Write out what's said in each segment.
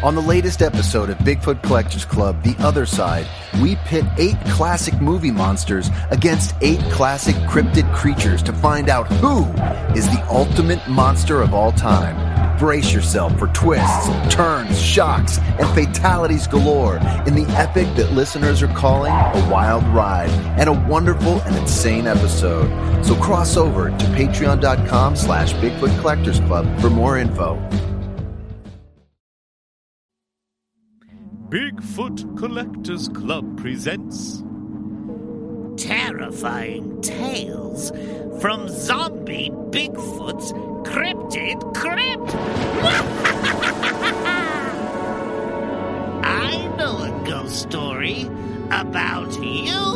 On the latest episode of Bigfoot Collectors Club, The Other Side, we pit 8 classic movie monsters against 8 classic cryptid creatures to find out who is the ultimate monster of all time. Brace yourself for twists, turns, shocks, and fatalities galore in the epic that listeners are calling a wild ride and a wonderful and insane episode. So cross over to patreon.com/BigfootCollectorsClub for more info. Bigfoot Collectors Club presents terrifying tales from zombie Bigfoot's cryptid crypt. I know a ghost story about you.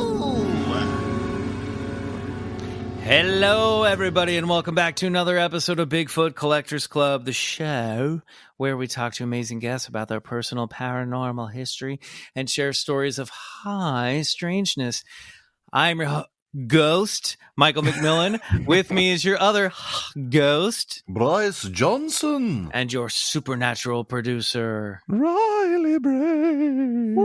Hello, everybody, and welcome back to another episode of Bigfoot Collectors Club, the show where we talk to amazing guests about their personal paranormal history and share stories of high strangeness. I'm your ghost, Michael McMillan. With me is your other ghost, Bryce Johnson. And your supernatural producer, Riley Bray.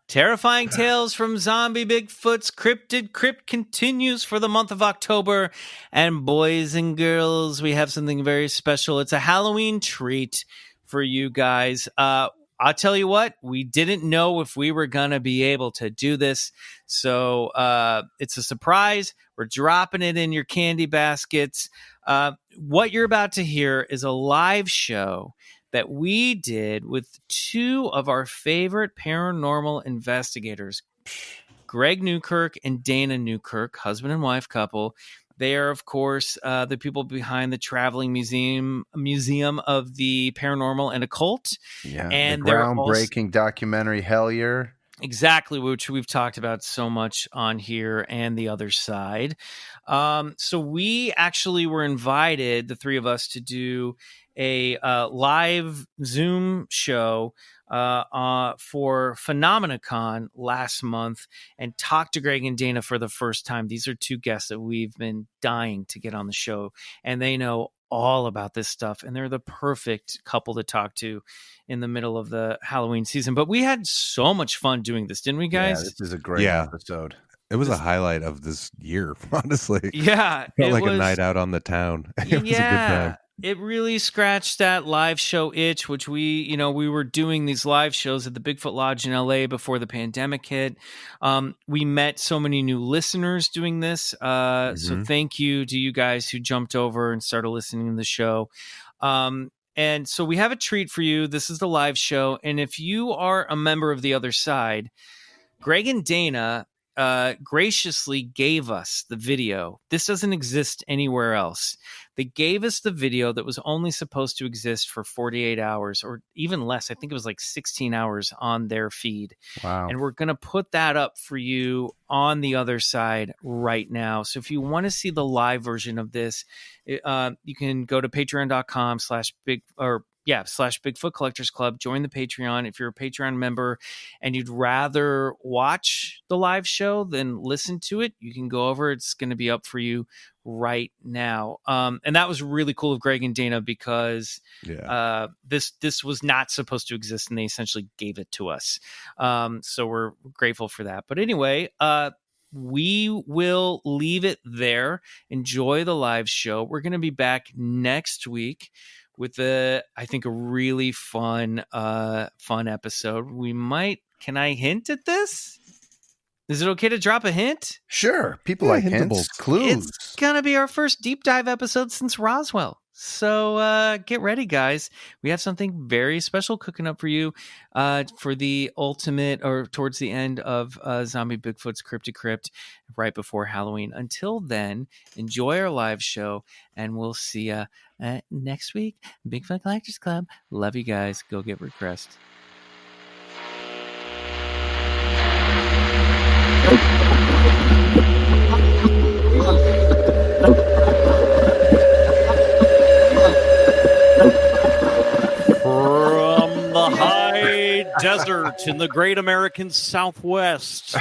Terrifying Tales from Zombie Bigfoot's Cryptid Crypt continues for the month of October. And boys and girls, we have something very special. It's a Halloween treat for you guys. I'll tell you what, we didn't know if we were going to be able to do this. So it's a surprise. We're dropping it in your candy baskets. What you're about to hear is a live show that we did with 2 of our favorite paranormal investigators, Greg Newkirk and Dana Newkirk, husband and wife couple. They are, of course, the people behind the traveling museum of the paranormal and occult. Yeah, and the groundbreaking documentary Hellier. Exactly, which we've talked about so much on here and The Other Side. So we actually were invited, the 3 of us, to do a live Zoom show for Phenomenacon last month and talk to Greg and Dana for the first time. These are 2 guests that we've been dying to get on the show, and they know all about this stuff, and they're the perfect couple to talk to in the middle of the Halloween season. But we had so much fun doing this, didn't we, guys? Yeah, this is a great episode. It was a highlight of this year, honestly. Yeah. It felt like a night out on the town. It was a good time. It really scratched that live show itch, which we were doing these live shows at the Bigfoot Lodge in LA before the pandemic hit. We met so many new listeners doing this. So thank you to you guys who jumped over and started listening to the show. And so we have a treat for you. This is the live show. And if you are a member of The Other Side, Greg and Dana graciously gave us the video. This doesn't exist anywhere else. They gave us the video that was only supposed to exist for 48 hours or even less. I think it was like 16 hours on their feed. Wow. And we're going to put that up for you on The Other Side right now. So if you want to see the live version of this, you can go to patreon.com/Bigfoot Collectors Club. Join the Patreon. If you're a Patreon member and you'd rather watch the live show than listen to it, you can go over. It's going to be up for you right now. And that was really cool of Greg and Dana because this was not supposed to exist, and they essentially gave it to us. So we're grateful for that. But anyway, we will leave it there. Enjoy the live show. We're going to be back next week with I think a really fun episode. We might, can I hint at this? Is it okay to drop a hint? Sure. People like hints, clues. It's going to be our first deep dive episode since Roswell. So get ready, guys. We have something very special cooking up for you for the ultimate, or towards the end of Zombie Bigfoot's Cryptid Crypt right before Halloween. Until then, enjoy our live show, and we'll see you next week. Bigfoot Collectors Club. Love you guys. Go get regressed. from the high desert in the great American Southwest.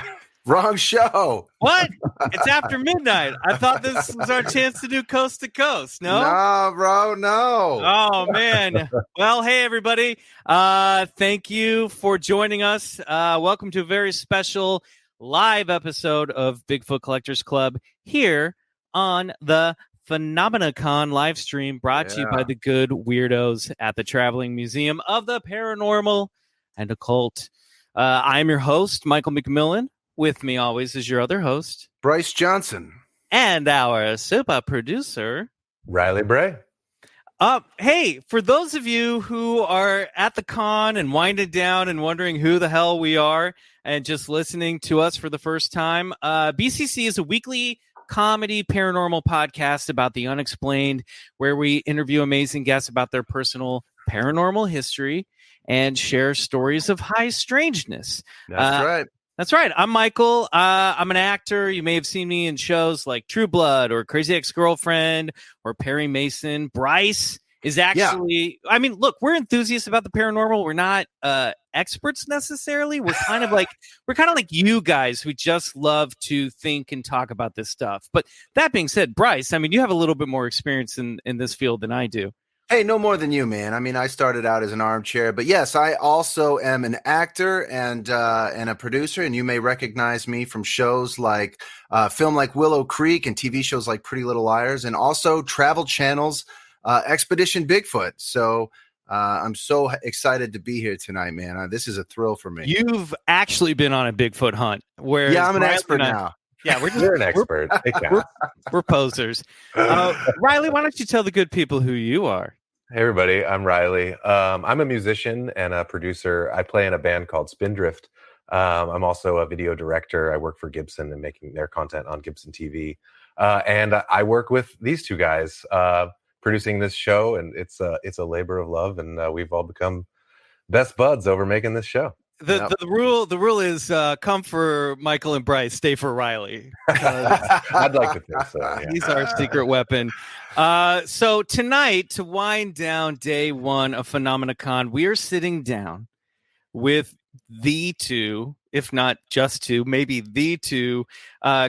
Wrong show. What? It's after midnight. I thought this was our chance to do coast to coast. No? No, bro, no. Oh, man. Well, hey, everybody. Thank you for joining us. Welcome to a very special live episode of Bigfoot Collectors Club here on the Phenomenacon live stream brought to you by the good weirdos at the Traveling Museum of the Paranormal and Occult. I'm your host, Michael McMillan. With me always is your other host, Bryce Johnson. And our super producer, Riley Bray. Hey, for those of you who are at the con and winding down and wondering who the hell we are and just listening to us for the first time, BCC is a weekly comedy paranormal podcast about the unexplained, where we interview amazing guests about their personal paranormal history and share stories of high strangeness. That's right. That's right. I'm Michael. I'm an actor. You may have seen me in shows like True Blood or Crazy Ex-Girlfriend or Perry Mason. Bryce is actually, I mean, look, we're enthusiasts about the paranormal. We're not experts necessarily. We're kind of like you guys who just love to think and talk about this stuff. But that being said, Bryce, I mean, you have a little bit more experience in this field than I do. Hey, no more than you, man. I mean, I started out as an armchair, but yes, I also am an actor and a producer, and you may recognize me from shows like film like Willow Creek and TV shows like Pretty Little Liars, and also Travel Channel's Expedition Bigfoot. So I'm so excited to be here tonight, man. This is a thrill for me. You've actually been on a Bigfoot hunt. Yeah, I'm an expert now. Yeah, you're an expert. We're posers. Riley, why don't you tell the good people who you are? Hey, everybody. I'm Riley. I'm a musician and a producer. I play in a band called Spindrift. I'm also a video director. I work for Gibson and making their content on Gibson TV. And I work with these two guys producing this show, and it's a labor of love, and we've all become best buds over making this show. The rule is come for Michael and Bryce, stay for Riley. I'd like to think so. Yeah. He's our secret weapon. So tonight, to wind down day one of Phenomenacon, we are sitting down with the two, if not just two, maybe the two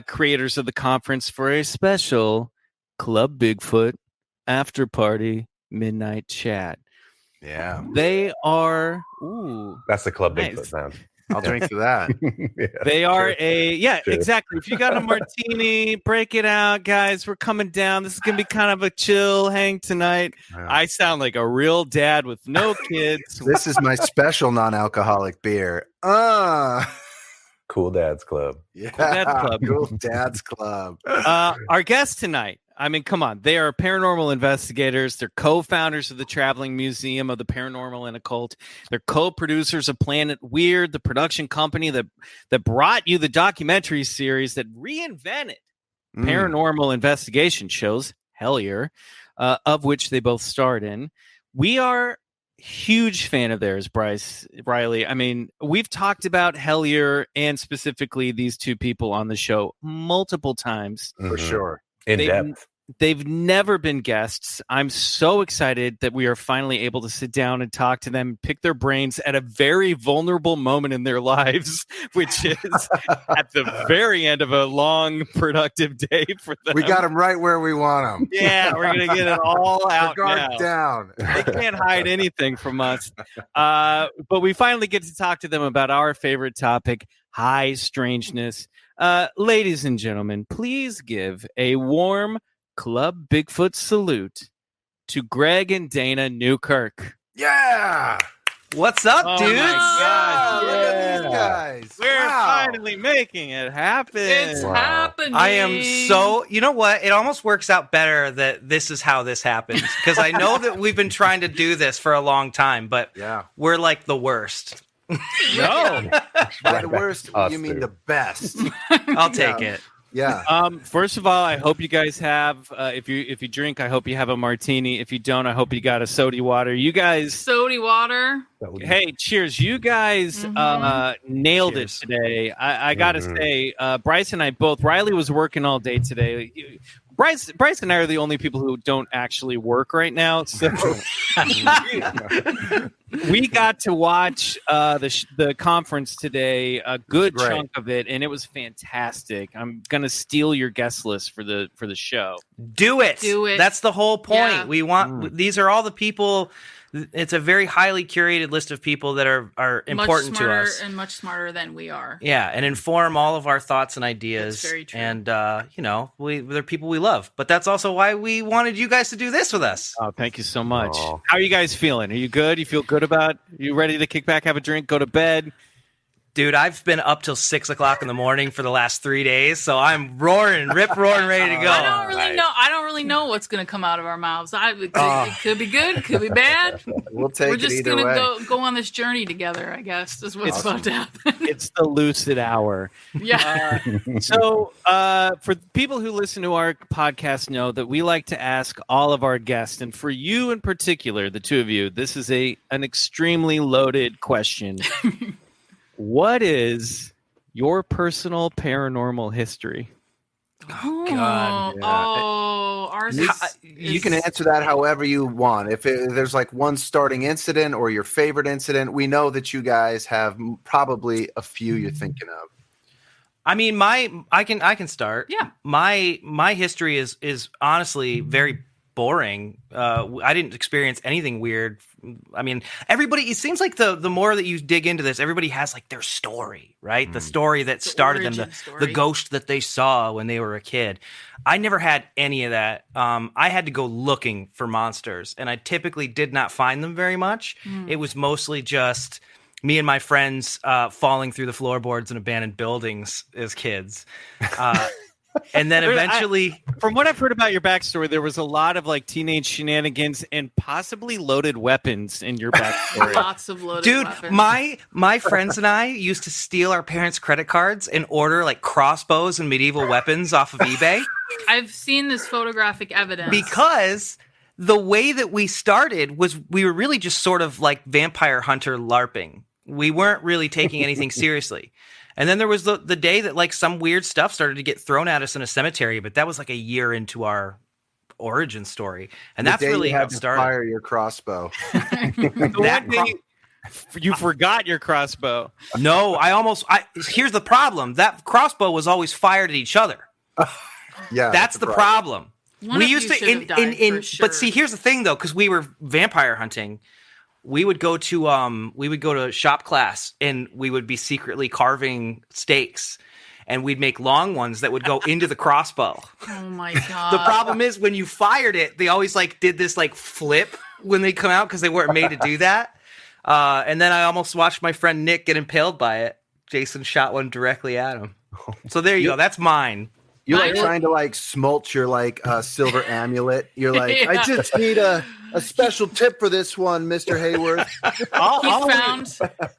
creators of the conference for a special Club Bigfoot after party midnight chat. Yeah. They are... Ooh, that's the Club nice. Bigfoot sound. I'll drink to that. They are exactly. If you got a martini, break it out, guys. We're coming down. This is going to be kind of a chill hang tonight. Yeah. I sound like a real dad with no kids. This is my special non-alcoholic beer. Cool Dads Club. Yeah, Cool Dads Club. Cool Dads Club. Our guest tonight, I mean, come on. They are paranormal investigators. They're co-founders of the Traveling Museum of the Paranormal and Occult. They're co-producers of Planet Weird, the production company that brought you the documentary series that reinvented paranormal investigation shows, Hellier, of which they both starred in. We are huge fan of theirs, Bryce, Riley. I mean, we've talked about Hellier and specifically these two people on the show multiple times. For sure. In depth. They've never been guests. I'm so excited that we are finally able to sit down and talk to them, pick their brains at a very vulnerable moment in their lives, which is at the very end of a long, productive day for them. We got them right where we want them. Yeah, we're going to get it all out now. Down. They can't hide anything from us. But we finally get to talk to them about our favorite topic, high strangeness. Ladies and gentlemen, please give a warm Club Bigfoot salute to Greg and Dana Newkirk. Yeah. What's up, dudes? My God. Look at these guys. We're finally making it happen. It's happening. I am so, you know what? It almost works out better that this is how this happens, because I know that we've been trying to do this for a long time, but we're like the worst. No. By the worst, you mean the best. I'll take it. Yeah. First of all, I hope you guys have. If you drink, I hope you have a martini. If you don't, I hope you got a soda water. You guys, soda water. Hey, cheers! You guys nailed it today. I gotta say, Bryce and I both. Riley was working all day today. Bryce and I are the only people who don't actually work right now, so we got to watch the conference today, a good chunk of it, and it was fantastic. I'm gonna steal your guest list for the show. Do it. That's the whole point. Yeah. We want these are all the people. It's a very highly curated list of people that are important to us and much smarter than we are. Yeah, and inform all of our thoughts and ideas. That's very true. And they're people we love. But that's also why we wanted you guys to do this with us. Oh, thank you so much. How are you guys feeling? Are you good? You feel good about? You ready to kick back, have a drink, go to bed? Dude, I've been up till 6 o'clock in the morning for the last 3 days, so I'm roaring, rip-roaring, ready to go. I don't really know what's going to come out of our mouths. It could be good, it could be bad. We'll take We're it just either going way. to go on this journey together, I guess, is what's about to happen. It's the lucid hour. Yeah. So for people who listen to our podcast know that we like to ask all of our guests, and for you in particular, the two of you, this is an extremely loaded question. What is your personal paranormal history? Oh, God. Ours You can answer that however you want. If there's like one starting incident or your favorite incident, we know that you guys have probably a few you're thinking of. I mean, I can start. Yeah. My history is honestly very boring. I didn't experience anything weird. I mean, everybody, it seems like the more that you dig into this, everybody has like their story, right? The story that started them, the ghost that they saw when they were a kid. I never had any of that. I had to go looking for monsters, and I typically did not find them very much. It was mostly just me and my friends falling through the floorboards in abandoned buildings as kids. And then eventually, from what I've heard about your backstory, there was a lot of like teenage shenanigans and possibly loaded weapons in your backstory. Lots of loaded dude, weapons. my friends and I used to steal our parents' credit cards and order like crossbows and medieval weapons off of eBay. I've seen this photographic evidence. Because the way that we started was we were really just sort of like vampire hunter LARPing. We weren't really taking anything seriously. And then there was the day that like some weird stuff started to get thrown at us in a cemetery, but that was like a year into our origin story. And that's really how it started. Fire your crossbow. You forgot your crossbow. No, here's the problem. That crossbow was always fired at each other. Yeah. That's the problem. We used to but see, here's the thing though, because we were vampire hunting. We would go to shop class and we would be secretly carving stakes, and we'd make long ones that would go into the crossbow. Oh my God. The problem is when you fired it, they always like did this like flip when they come out because they weren't made to do that. And then I almost watched my friend Nick get impaled by it. Jason shot one directly at him. So there you go. That's mine. You're like trying to like smolch your like silver amulet. You're like, I just need a special tip for this one, Mr. Hayworth.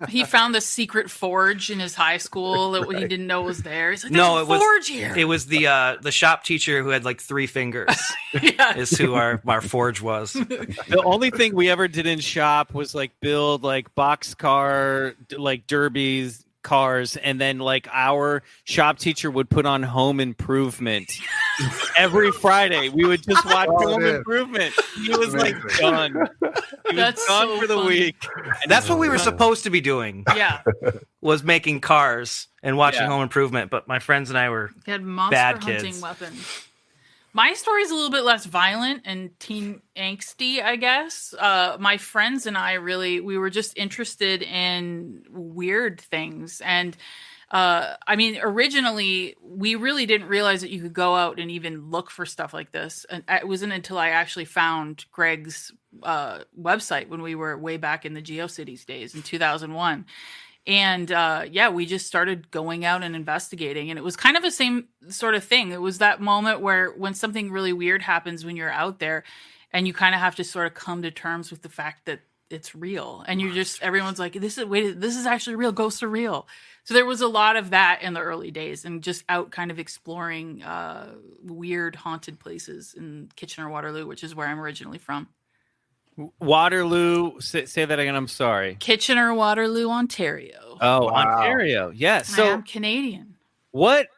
He found the secret forge in his high school that he didn't know was there. He's like, no, forge here. It was the shop teacher who had like 3 fingers. Is who our forge was. The only thing we ever did in shop was like build like boxcar like derbies. Cars, and then like our shop teacher would put on Home Improvement every Friday. We would just watch Home Improvement. He was like done. He was gone for the week. And that's what we were supposed to be doing. Yeah, was making cars and watching Home Improvement. But my friends and I were bad hunting kids. Weapons. My story's a little bit less violent and teen angsty, I guess. My friends and I we were just interested in weird things. And I mean, originally, we really didn't realize that you could go out and even look for stuff like this. And it wasn't until I actually found Greg's website when we were way back in the GeoCities days in 2001. And we just started going out and investigating, and it was kind of the same sort of thing. It was that moment when something really weird happens when you're out there, and you kind of have to sort of come to terms with the fact that it's real, and everyone's like, this is actually real. Ghosts are real. So there was a lot of that in the early days, and just out kind of exploring weird haunted places in Kitchener-Waterloo, which is where I'm originally from. Waterloo, say that again. I'm sorry. Kitchener-Waterloo, Ontario. Oh, wow. Ontario. Yes. I am Canadian. What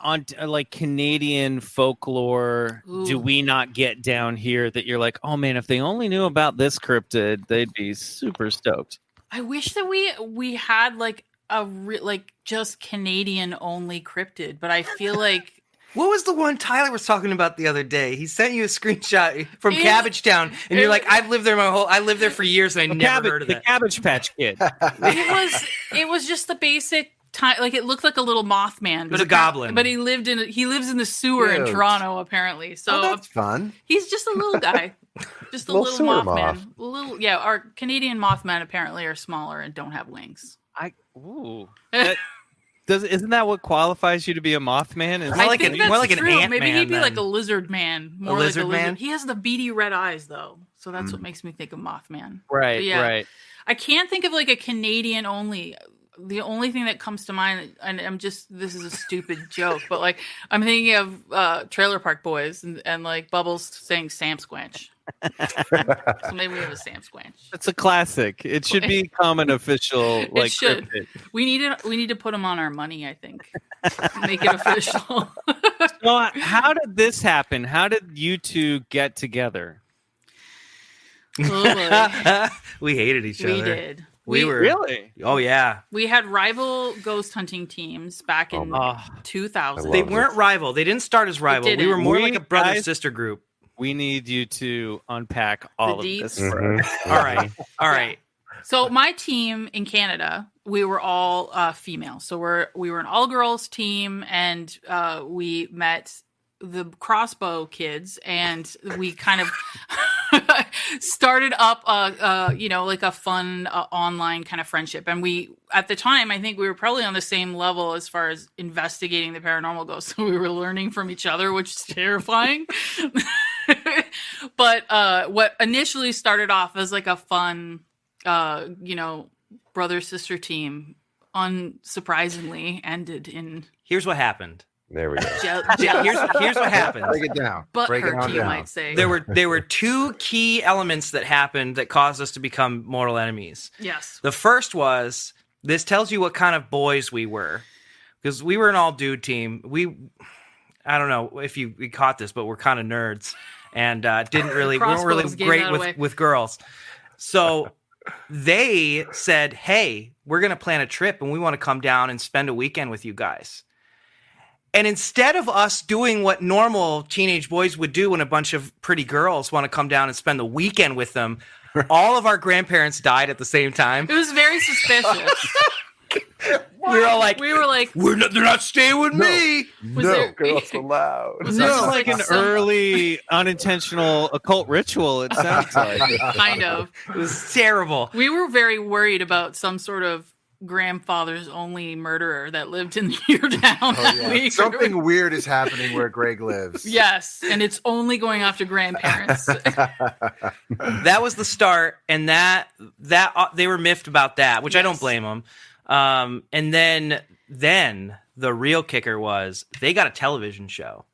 on like Canadian folklore Ooh. do we not get down here that you're like, oh man, if they only knew about this cryptid, they'd be super stoked? I wish that we had like like just Canadian only cryptid, but I feel like What was the one Tyler was talking about the other day? He sent you a screenshot from Cabbage Town, and you're like, I lived there for years, and I never heard of that. The Cabbage Patch Kid. it was just the basic like it looked like a little Mothman, but a goblin. But he lives in the sewer in Toronto apparently. So that's fun. He's just a little guy, just a little sewer Mothman. Our Canadian Mothman apparently are smaller and don't have wings. Isn't that what qualifies you to be a Mothman? I think that's more like an true. ant Maybe man, he'd be then. like a lizard man. More A like lizard man? He has the beady red eyes though, so that's what makes me think of Mothman. Right, But yeah, right. I can't think of like a Canadian only. The only thing that comes to mind, and this is a stupid joke, but like I'm thinking of Trailer Park Boys and like Bubbles saying Sam Squanch. So maybe we have a Sam Squanch. It's a classic. It should become an official like It should. cryptid. We need to put them on our money, I think. Make it official. So how did this happen? How did you two get together? Oh, We hated each other. we did. We were Really? Oh yeah. We had rival ghost hunting teams back in 2000. They weren't rival. They didn't start as rival. We didn't. were more We like a brother guys- sister group. We need you to unpack all of deets? this. Mhm. All right. So my team in Canada, we were all female. So we were an all girls team, and we met the Crossbow kids, and we kind of started up like a fun online kind of friendship. And we at the time, I think we were probably on the same level as far as investigating the paranormal ghosts. So we were learning from each other, which is terrifying. But what initially started off as like a fun brother sister team unsurprisingly ended in Here's what happened. There we go. Here's what happened. Break it down. Break it butthurt, on you down. might say. There were two key elements that happened that caused us to become mortal enemies. Yes. The first was, this tells you what kind of boys we were, because we were an all dude team. I don't know if we caught this, but we're kind of nerds and weren't really Crossbows gave great that away. with girls. So they said, "Hey, we're going to plan a trip and we want to come down and spend a weekend with you guys." And instead of us doing what normal teenage boys would do when a bunch of pretty girls want to come down and spend the weekend with them, all of our grandparents died at the same time. It was very suspicious. We were all like, they're not staying with me. Was there- girls allowed. Was This there is just, like an some- early unintentional occult ritual, it sounds like. kind of. It was terrible. We were very worried about some sort of grandfather's only murderer that lived in your town that week. Something weird is happening where Greg lives. Yes, and it's only going after grandparents. That was the start, and that they were miffed about that, which I don't Yes. blame them. And then the real kicker was they got a television show.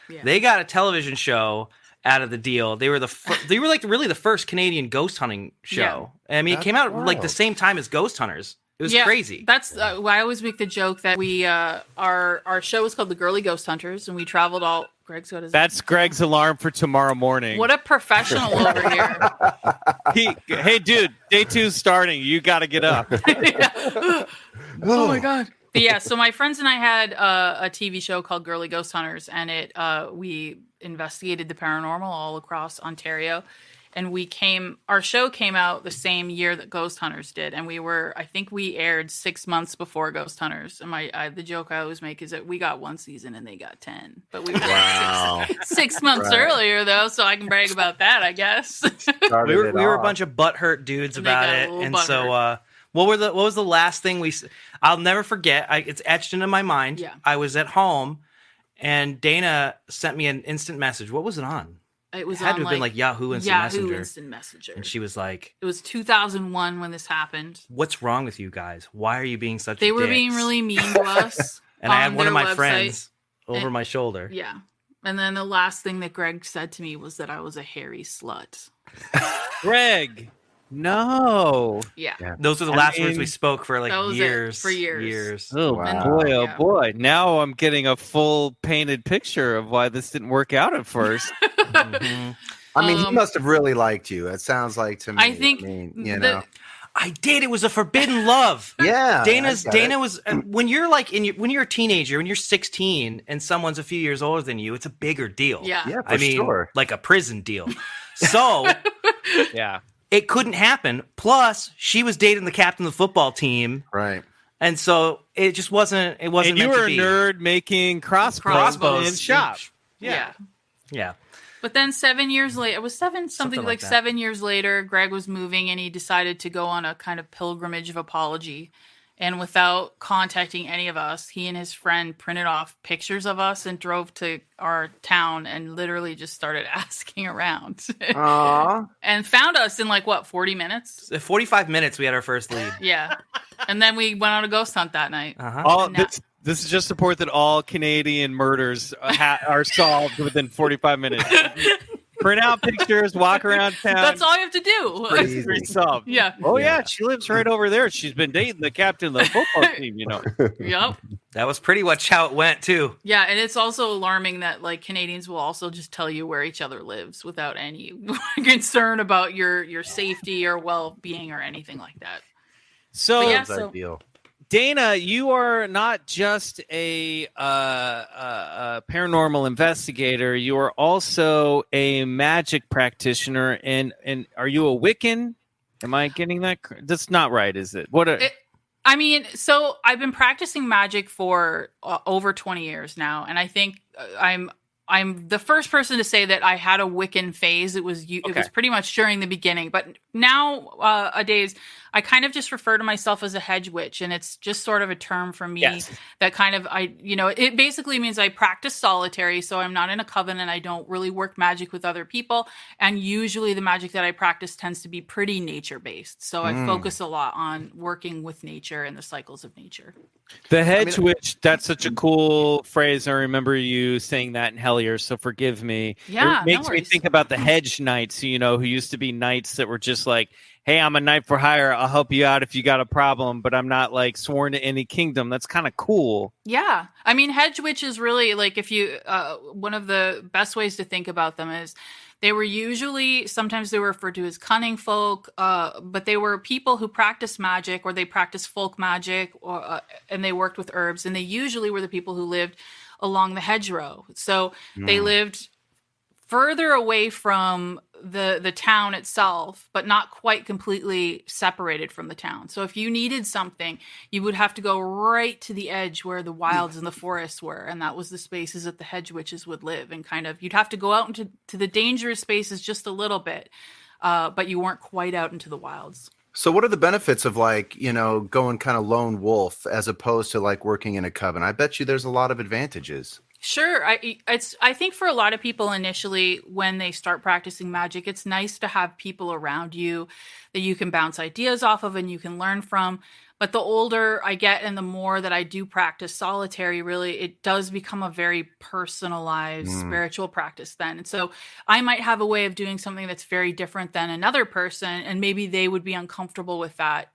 Yeah. They got a television show out of the deal. They were like really the first Canadian ghost hunting show. I mean, it came out like the same time as Ghost Hunters. It was crazy. That's why I always make the joke that we our show was called The Girly Ghost Hunters, and we traveled all. Greg's got his. That's Greg's alarm for tomorrow morning. What a professional over here. Hey, dude, day 2's starting. You got to get up. Oh my god. But yeah, so my friends and I had a TV show called Girly Ghost Hunters, and we investigated the paranormal all across Ontario. And our show came out the same year that Ghost Hunters did, and I think we aired 6 months before Ghost Hunters. And the joke I always make is that we got 1 season and they got 10, but we were six months earlier though, so I can brag about that, I guess. We were a bunch of butthurt dudes And they about got a it, little and butthurt. so what was the last thing I'll never forget. It's etched into my mind. Yeah. I was at home, and Dana sent me an instant message. What was it on? It was had on to have been like Yahoo Instant Messenger. And she was like, It was 2001 when this happened. "What's wrong with you guys? Why are you being such They were dicks?" being really mean to us. And I had on one of their my website. friends over And- my shoulder. Yeah. And then the last thing that Greg said to me was that I was a hairy slut. Greg, No. Yeah. Those are the last words we spoke for like years. For years. Oh Wow. boy, oh Yeah. boy. Now I'm getting a full painted picture of why this didn't work out at first. Mhm. I mean, he must have really liked you. It sounds like to me. I think you know. I did. It was a forbidden love. Yeah. Dana was when you're like when you're a teenager, when you're 16 and someone's a few years older than you, it's a bigger deal. Yeah. Yeah, for I mean, sure. like a prison deal. So Yeah. it couldn't happen. Plus, she was dating the captain of the football team, Right. and so it just wasn't. It wasn't. And you meant were to a be. nerd making crossbows in shop. Yeah. Yeah. But then 7 years later, it was something like that. 7 years later, Greg was moving and he decided to go on a kind of pilgrimage of apology. And without contacting any of us, he and his friend printed off pictures of us and drove to our town and literally just started asking around. Aww. And found us in 40 minutes? 45 minutes, we had our first lead. Yeah. And then we went on a ghost hunt that night. Uh-huh. All And now- this is just support that all Canadian murders are solved within 45 minutes. Print out pictures, walk around town. That's all you have to do. Crazy. It's solved. Yeah. Oh yeah, she lives right over there. She's been dating the captain of the football team. Yep. That was pretty much how it went too. Yeah, and it's also alarming that Canadians will also just tell you where each other lives without any concern about your safety or well-being or anything like that. So, But yeah, That's ideal. Dana, you are not just a paranormal investigator. You are also a magic practitioner. And are you a Wiccan? Am I getting that? That's not right, is it? So I've been practicing magic for over 20 years now, and I think I'm the first person to say that I had a Wiccan phase. It was pretty much during the beginning, but nowadays I kind of just refer to myself as a hedge witch, and it's just sort of a term for me that kind of it basically means I practice solitary, so I'm not in a coven and I don't really work magic with other people, and usually the magic that I practice tends to be pretty nature based. So I focus a lot on working with nature and the cycles of nature. The hedge witch, that's such a cool phrase. I remember you saying that in Hellier, so forgive me. Yeah, it makes no me worries. think about the hedge knights, who used to be knights that were just like, hey, I'm a knight for hire. I'll help you out if you got a problem, but I'm not sworn to any kingdom. That's kind of cool. Yeah. I mean, hedge witch is really if you, one of the best ways to think about them is they were sometimes they were referred to as cunning folk, but they were people who practiced magic or they practiced folk magic and they worked with herbs. And they usually were the people who lived along the hedgerow. So they lived further away from the town itself, but not quite completely separated from the town. So if you needed something, you would have to go right to the edge where the wilds and the forests were. And that was the spaces that the hedge witches would live. And you'd have to go out into the dangerous spaces just a little bit, but you weren't quite out into the wilds. So what are the benefits of going kind of lone wolf as opposed to working in a coven? I bet you there's a lot of advantages. Sure. I think for a lot of people initially when they start practicing magic, it's nice to have people around you that you can bounce ideas off of and you can learn from. But the older I get and the more that I do practice solitary, really, it does become a very personalized spiritual practice then. And so I might have a way of doing something that's very different than another person, and maybe they would be uncomfortable with that,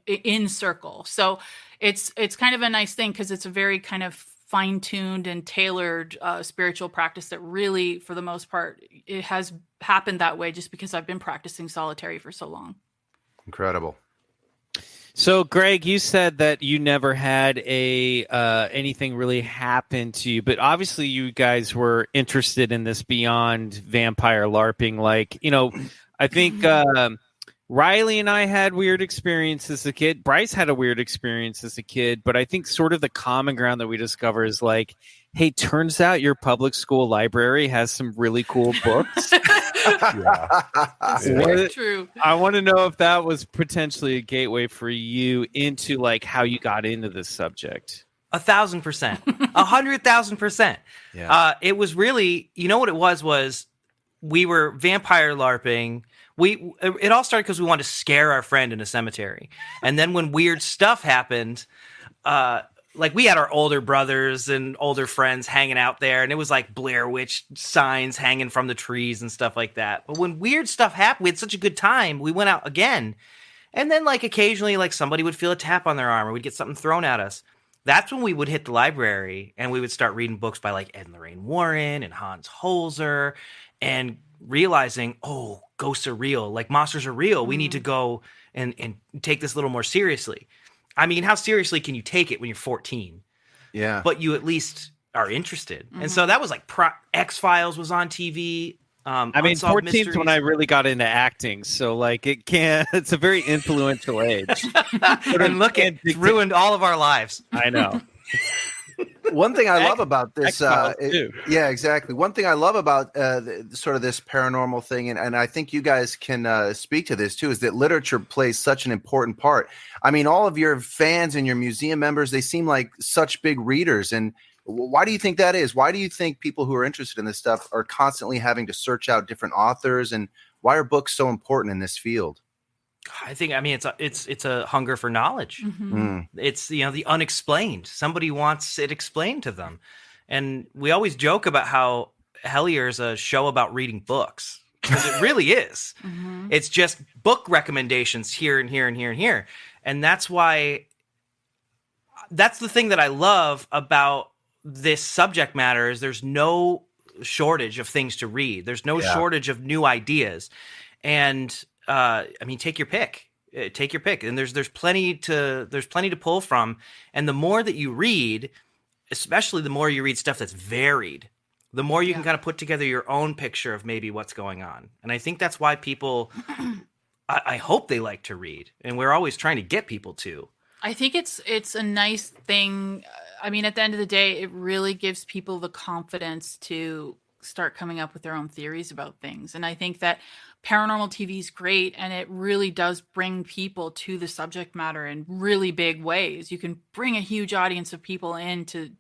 in circle. So it's kind of a nice thing because it's a very kind of fine-tuned and tailored spiritual practice that really, for the most part, it has happened that way just because I've been practicing solitary for so long. Incredible. So, Greg, you said that you never had anything really happen to you, but obviously you guys were interested in this beyond vampire LARPing. I think Riley and I had weird experiences as a kid. Bryce had a weird experience as a kid, but I think sort of the common ground that we discover is hey, turns out your public school library has some really cool books. That's very true. I want to know if that was potentially a gateway for you into how you got into this subject. 1,000%, 100,000%. Yeah. It was really, what it was we were vampire LARPing. It all started because we wanted to scare our friend in a cemetery. And then when weird stuff happened, like we had our older brothers and older friends hanging out there, and it was like Blair Witch signs hanging from the trees and stuff like that. But when weird stuff happened, we had such a good time. We went out again, and then like occasionally, like somebody would feel a tap on their arm, or we'd get something thrown at us. That's when we would hit the library and we would start reading books by like Ed and Lorraine Warren and Hans Holzer, and realizing, oh, ghosts are real, like monsters are real. We need to go and take this a little more seriously. I mean, how seriously can you take it when you're 14? Yeah. But you at least are interested. And so that was like X-Files was on TV. I mean, 14 is when I really got into acting. So like it's a very influential age. And look, it ruined all of our lives. I know. One thing I love about this, yeah, exactly. One thing I love about sort of this paranormal thing, and I think you guys can speak to this too, is that literature plays such an important part. I mean, all of your fans and your museum members, they seem like such big readers. And why do you think that is? Why do you think people who are interested in this stuff are constantly having to search out different authors? And why are books so important in this field? I think, I mean, it's a hunger for knowledge. It's, the unexplained. Somebody wants it explained to them. And we always joke about how Hellier is a show about reading books, because it really is. It's just book recommendations here and here and here and here. And that's why, that's the thing that I love about this subject matter, is there's no shortage of things to read. There's no shortage of new ideas. And I mean, take your pick. And there's plenty to pull from. And the more that you read, especially the more you read stuff that's varied, the more you can kind of put together your own picture of maybe what's going on. And I think that's why people, I hope they like to read. And we're always trying to get people to. I think it's a nice thing. I mean, at the end of the day, it really gives people the confidence to start coming up with their own theories about things. And I think that paranormal TV is great, and it really does bring people to the subject matter in really big ways. You can bring a huge audience of people in to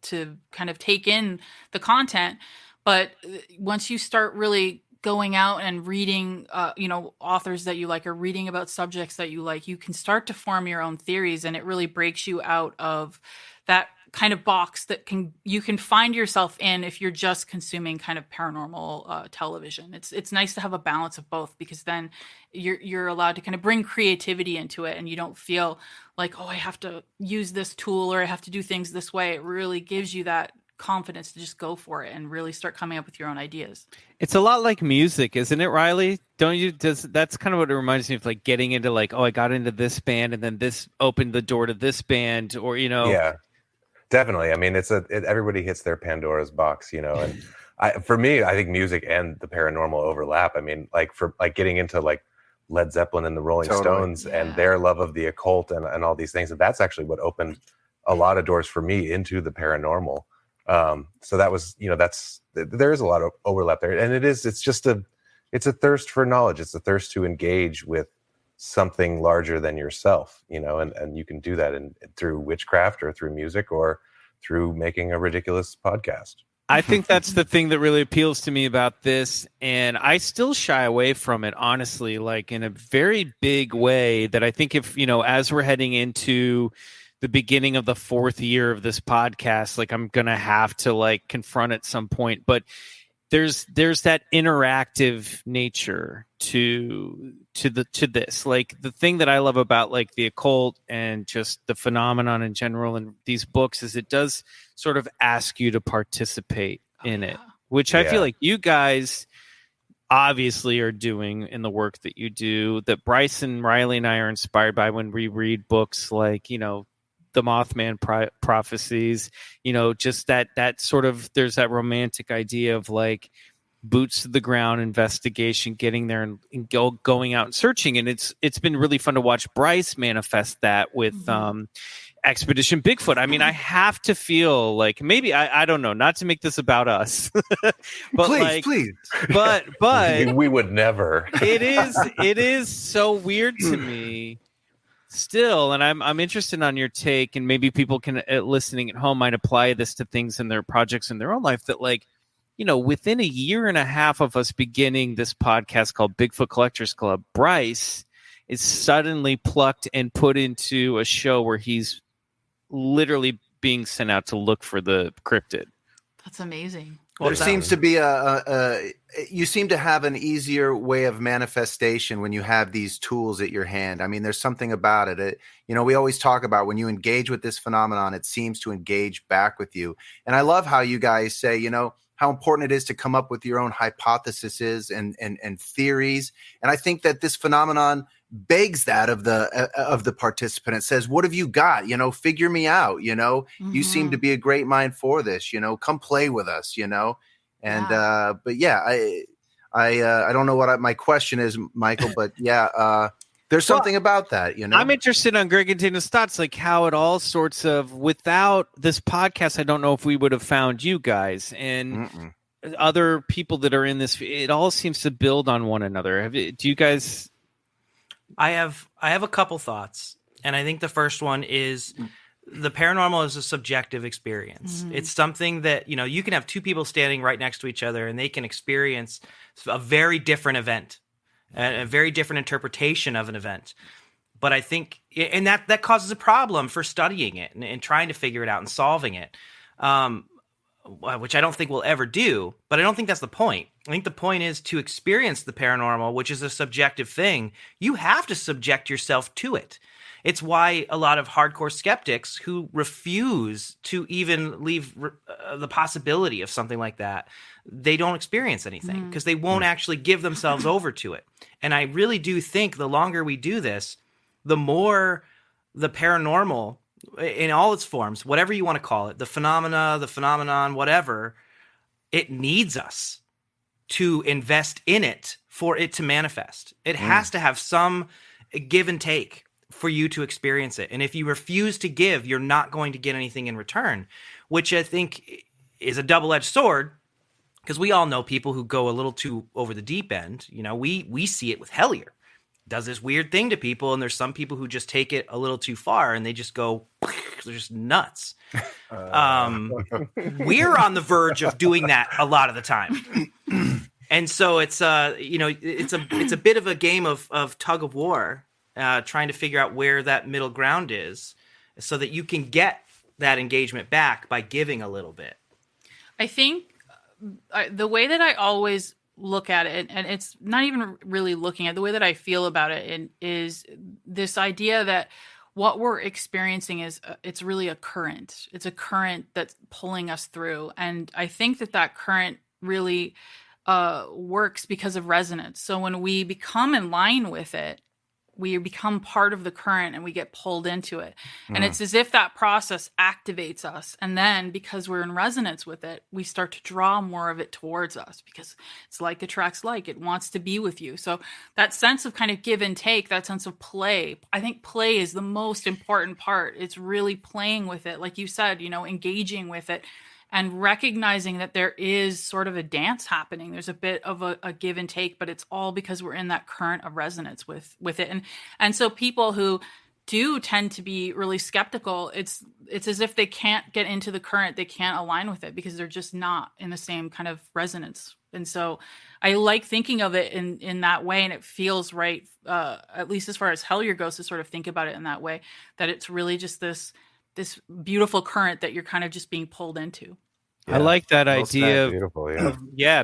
kind of take in the content. But once you start really going out and reading, authors that you like, or reading about subjects that you like, you can start to form your own theories, and it really breaks you out of that kind of box that you can find yourself in if you're just consuming kind of paranormal television. It's nice to have a balance of both, because then you're allowed to kind of bring creativity into it, and you don't feel like, oh, I have to use this tool or I have to do things this way. It really gives you that confidence to just go for it and really start coming up with your own ideas. It's a lot like music, isn't it, Riley? Don't you? That's kind of what it reminds me of, like getting into like, oh, I got into this band and then this opened the door to this band, or Yeah, definitely. I mean, everybody hits their Pandora's box, and for me, I think music and the paranormal overlap. I mean, like for like getting into like Led Zeppelin and the Rolling Stones and their love of the occult and all these things, and that's actually what opened a lot of doors for me into the paranormal. So that was, there is a lot of overlap there, and it's a thirst for knowledge. It's a thirst to engage with something larger than yourself, and you can do that through witchcraft or through music or through making a ridiculous podcast. I think that's the thing that really appeals to me about this, and I still shy away from it, honestly, like in a very big way, that I think if, as we're heading into the beginning of the 4th year of this podcast, like I'm going to have to like confront at some point, but there's that interactive nature to this. Like the thing that I love about like the occult and just the phenomenon in general and these books is it does sort of ask you to participate in it, which I feel like you guys obviously are doing in the work that you do, that Bryce and Riley and I are inspired by when we read books like, the Mothman prophecies, just that sort of, there's that romantic idea of like boots to the ground investigation, getting there and going out and searching. And it's been really fun to watch Bryce manifest that with Expedition Bigfoot. I mean, I have to feel like maybe I don't know, not to make this about us, but please. But we would never. It is so weird to me still, and I'm interested on your take, and maybe people can listening at home might apply this to things in their projects in their own life, that like, within a year and a half of us beginning this podcast called Bigfoot Collectors Club, Bryce is suddenly plucked and put into a show where he's literally being sent out to look for the cryptid. That's amazing. There seems to be you seem to have an easier way of manifestation when you have these tools at your hand. I mean, there's something about it. We always talk about when you engage with this phenomenon, it seems to engage back with you. And I love how you guys say, how important it is to come up with your own hypotheses and theories. And I think that this phenomenon begs that of the participant. It says, what have you got? Figure me out. You seem to be a great mind for this, come play with us, and but yeah, I don't know what my question is, Michael, but yeah, there's something about that, I'm interested on Greg and Dana's thoughts, like how it all sorts of, without this podcast, I don't know if we would have found you guys and other people that are in this. It all seems to build on one another. Do you guys? I have a couple thoughts, and I think the first one is the paranormal is a subjective experience. It's something that, you can have two people standing right next to each other and they can experience a very different event, a very different interpretation of an event. But I think, and that causes a problem for studying it and trying to figure it out and solving it, which I don't think we'll ever do, but I don't think that's the point. I think the point is to experience the paranormal, which is a subjective thing. You have to subject yourself to it. It's why a lot of hardcore skeptics who refuse to even leave the possibility of something like that, they don't experience anything because they won't actually give themselves over to it. And I really do think the longer we do this, the more the paranormal in all its forms, whatever you want to call it, the phenomenon, whatever, it needs us to invest in it for it to manifest. It has to have some give and take for you to experience it. And if you refuse to give, you're not going to get anything in return, which I think is a double-edged sword, because we all know people who go a little too over the deep end. We see it with Hellier. Does this weird thing to people, and there's some people who just take it a little too far and they just go, they're just nuts. We're on the verge of doing that a lot of the time. And so it's it's a bit of a game of tug of war, trying to figure out where that middle ground is so that you can get that engagement back by giving a little bit. I think the way that I always look at it, and it's not even really looking at the way that I feel about it, and is this idea that what we're experiencing is it's really a current. It's a current that's pulling us through. And I think that current really works because of resonance. So when we become in line with it, we become part of the current and we get pulled into it. And it's as if that process activates us. And then because we're in resonance with it, we start to draw more of it towards us because it's like attracts like. It wants to be with you. So that sense of kind of give and take, that sense of play, I think play is the most important part. It's really playing with it. Like you said, engaging with it and recognizing that there is sort of a dance happening. There's a bit of a give and take, but it's all because we're in that current of resonance with it. And so people who do tend to be really skeptical, it's as if they can't get into the current, they can't align with it because they're just not in the same kind of resonance. And so I like thinking of it in that way, and it feels right, at least as far as Hellier goes, to sort of think about it in that way, that it's really just this beautiful current that you're kind of just being pulled into. Yeah. I like that idea. Beautiful,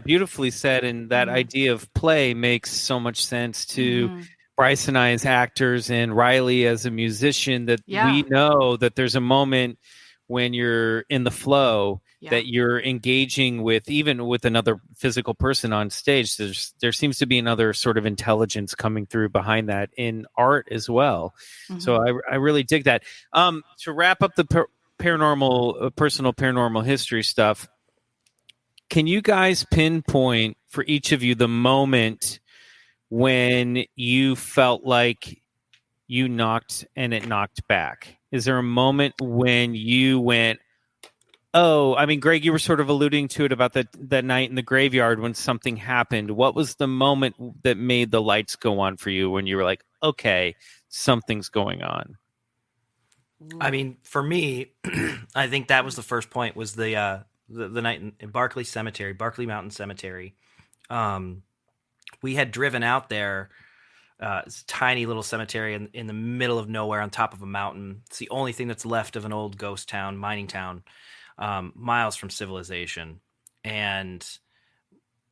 beautifully said. And that idea of play makes so much sense to Bryce and I as actors and Riley as a musician, that we know that there's a moment when you're in the flow that you're engaging with, even with another physical person on stage. There seems to be another sort of intelligence coming through behind that in art as well. So I really dig that. To wrap up the personal paranormal history stuff, can you guys pinpoint for each of you the moment when you felt like you knocked and it knocked back? Is there a moment when you went, oh, I mean, Greg, you were sort of alluding to it about that night in the graveyard when something happened. What was the moment that made the lights go on for you when you were like, okay, something's going on? I mean, for me, I think that was the first point, was the night in Barkley Mountain Cemetery. We had driven out there It's a tiny little cemetery in the middle of nowhere on top of a mountain. It's the only thing that's left of an old ghost town, mining town, miles from civilization. And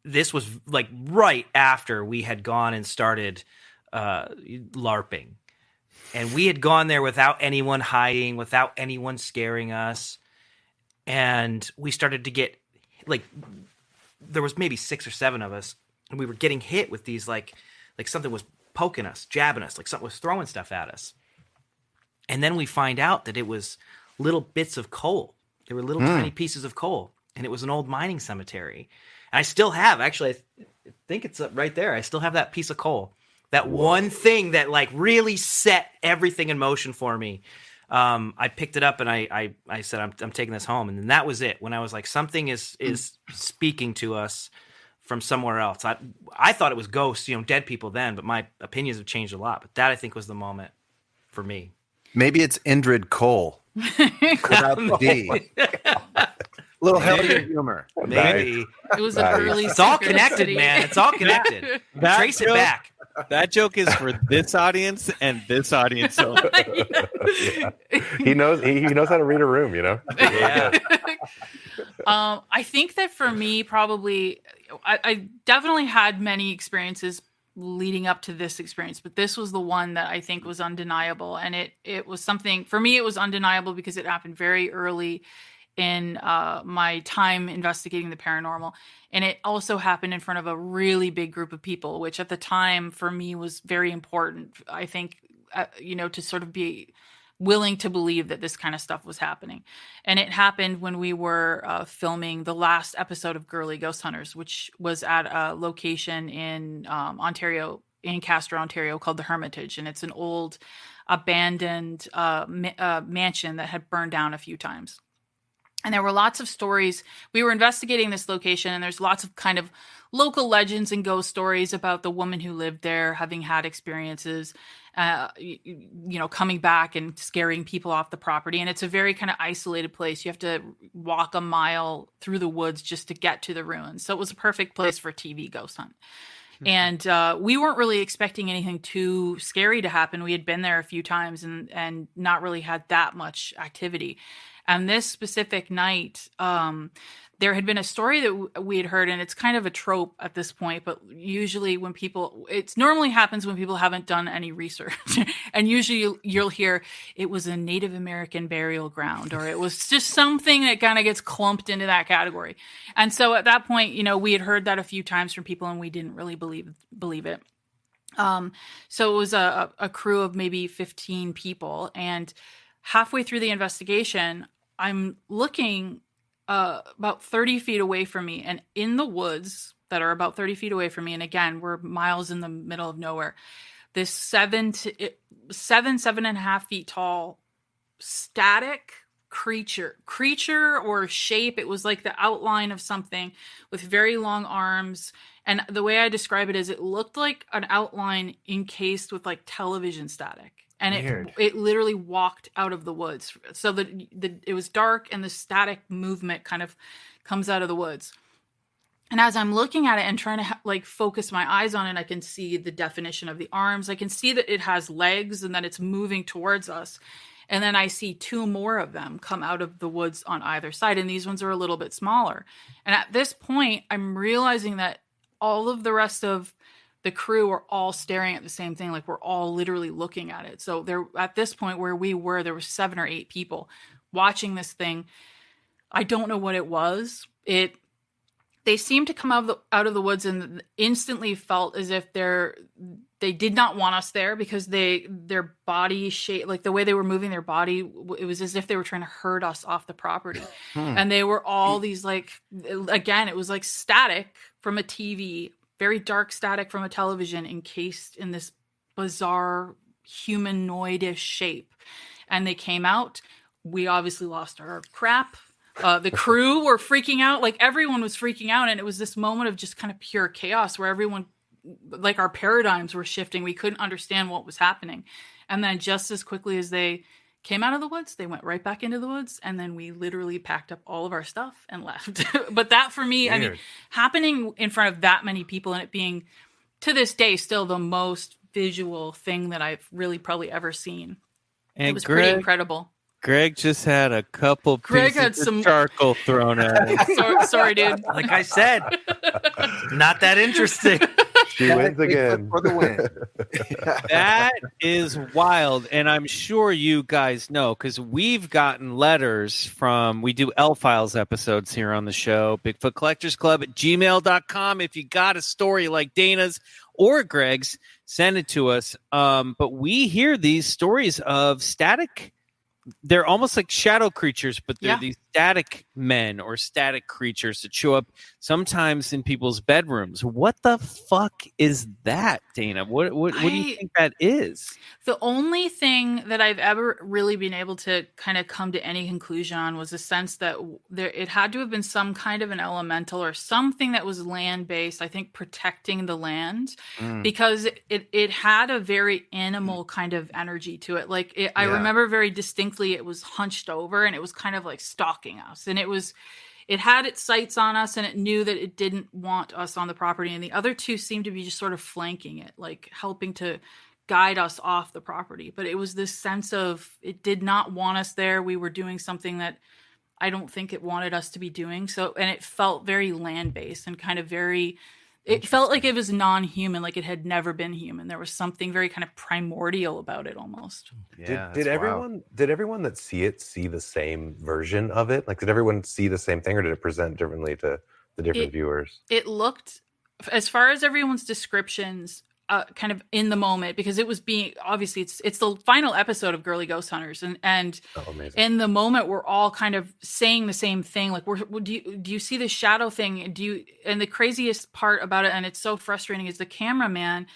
this was like right after we had gone and started LARPing. And we had gone there without anyone hiding, without anyone scaring us. And we started to get, like, there was maybe 6 or 7 of us, and we were getting hit with these, like something was poking us, jabbing us, like something was throwing stuff at us. And then we find out that it was little bits of coal. They were little tiny pieces of coal, and it was an old mining cemetery. And I still have, actually, I think it's right there. I still have that piece of coal. That one thing that like really set everything in motion for me. I picked it up and I said, I'm taking this home. And then that was it. When I was like, something is speaking to us from somewhere else. I thought it was ghosts, dead people then, but my opinions have changed a lot. But that I think was the moment for me. Maybe it's Indrid Cole. Without the D. Little Hellier humor. Maybe. It was an early. It's all connected, man. It's all connected. Trace it back. That joke is for this audience and this audience only. Yeah. He knows how to read a room, Yeah. I think that for me, probably, I definitely had many experiences leading up to this experience, but this was the one that I think was undeniable. And it was something, for me, it was undeniable because it happened very early in my time investigating the paranormal. And it also happened in front of a really big group of people, which at the time for me was very important. I think, to sort of be willing to believe that this kind of stuff was happening. And it happened when we were filming the last episode of Girly Ghost Hunters, which was at a location in Ontario, in Castor, Ontario, called the Hermitage. And it's an old abandoned mansion that had burned down a few times. And there were lots of stories. We were investigating this location, and there's lots of kind of local legends and ghost stories about the woman who lived there having had experiences, coming back and scaring people off the property. And it's a very kind of isolated place. You have to walk a mile through the woods just to get to the ruins. So it was a perfect place for a TV ghost hunt. And we weren't really expecting anything too scary to happen. We had been there a few times and not really had that much activity. And this specific night, there had been a story that we had heard, and it's kind of a trope at this point, but usually it normally happens when people haven't done any research. And usually you'll hear it was a Native American burial ground, or it was just something that kind of gets clumped into that category. And so at that point, we had heard that a few times from people, and we didn't really believe it. So it was a crew of maybe 15 people, and halfway through the investigation, I'm looking about 30 feet away from me, and in the woods that are about 30 feet away from me, and again, we're miles in the middle of nowhere, this 7.5 feet tall static creature or shape. It was like the outline of something with very long arms. And the way I describe it is it looked like an outline encased with like television static. And it literally walked out of the woods. So it was dark, and the static movement kind of comes out of the woods. And as I'm looking at it and trying to focus my eyes on it, I can see the definition of the arms. I can see that it has legs and that it's moving towards us. And then I see 2 more of them come out of the woods on either side. And these ones are a little bit smaller. And at this point, I'm realizing that all of the rest of the crew are all staring at the same thing. Like, we're all literally looking at it. So there, at this point where we were, there were 7 or 8 people watching this thing. I don't know what it was. They seemed to come out of the woods and instantly felt as if they did not want us there, because their body shape, like the way they were moving their body, it was as if they were trying to herd us off the property. And they were all these again, it was like static from a TV, very dark static from a television, encased in this bizarre humanoidish shape. And they came out. We obviously lost our crap. The crew were freaking out. Like, everyone was freaking out. And it was this moment of just kind of pure chaos where everyone, like, our paradigms were shifting. We couldn't understand what was happening. And then just as quickly as they came out of the woods, they went right back into the woods. And then we literally packed up all of our stuff and left. But that, for me, weird. I mean, happening in front of that many people, and it being, to this day, still the most visual thing that I've really probably ever seen. And it was pretty incredible. Greg just had a couple Greg pieces had some of charcoal thrown at him. Sorry, dude. Like I said, not that interesting. She wins again. For the win. That is wild. And I'm sure you guys know because we've gotten letters from, we do L-Files episodes here on the show, BigfootCollectorsClub@gmail.com. If you got a story like Dana's or Greg's, send it to us. But we hear these stories of static. They're almost like shadow creatures, but they're these static men or static creatures that show up sometimes in people's bedrooms. What the fuck is that, Dana? What do you think that is? The only thing that I've ever really been able to kind of come to any conclusion on was a sense that it had to have been some kind of an elemental or something that was land-based, I think protecting the land, because it had a very animal kind of energy to it. Like I remember very distinctly it was hunched over and it was kind of like stalking us, and it had its sights on us, and it knew that it didn't want us on the property, and the other two seemed to be just sort of flanking it, like helping to guide us off the property. But it was this sense of it did not want us there. We were doing something that I don't think it wanted us to be doing. So, and it felt very land-based and kind of very, it felt like it was non-human, like it had never been human. There was something very kind of primordial about it almost. Yeah, did everyone that see it see the same version of it? Like, did everyone see the same thing, or did it present differently to the different viewers? It looked, as far as everyone's descriptions, kind of in the moment, because it was being, obviously it's the final episode of Girly Ghost Hunters, and in the moment we're all kind of saying the same thing, like do you see the shadow thing, and the craziest part about it, and it's so frustrating, is the cameraman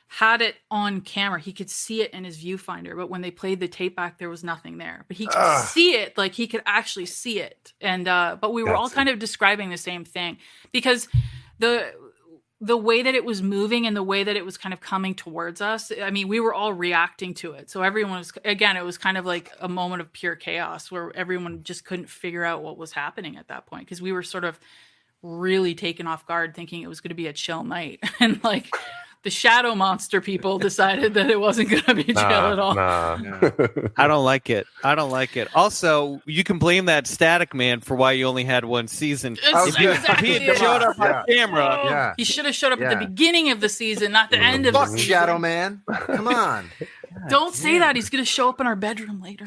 had it on camera. He could see it in his viewfinder, but when they played the tape back, there was nothing there, but he could see it, like he could actually see it. And but we were all kind of describing the same thing, because the way that it was moving and the way that it was kind of coming towards us, I mean, we were all reacting to it. So everyone was, again, it was kind of like a moment of pure chaos where everyone just couldn't figure out what was happening at that point, because we were sort of really taken off guard thinking it was going to be a chill night. And like the shadow monster people decided that it wasn't going to be chill at all. I don't like it. Also, you can blame that static man for why you only had one season. If he had showed up on camera, he should have showed up at the beginning of the season, not the end of the season. Shadow Man. Come on. Don't say that. He's going to show up in our bedroom later.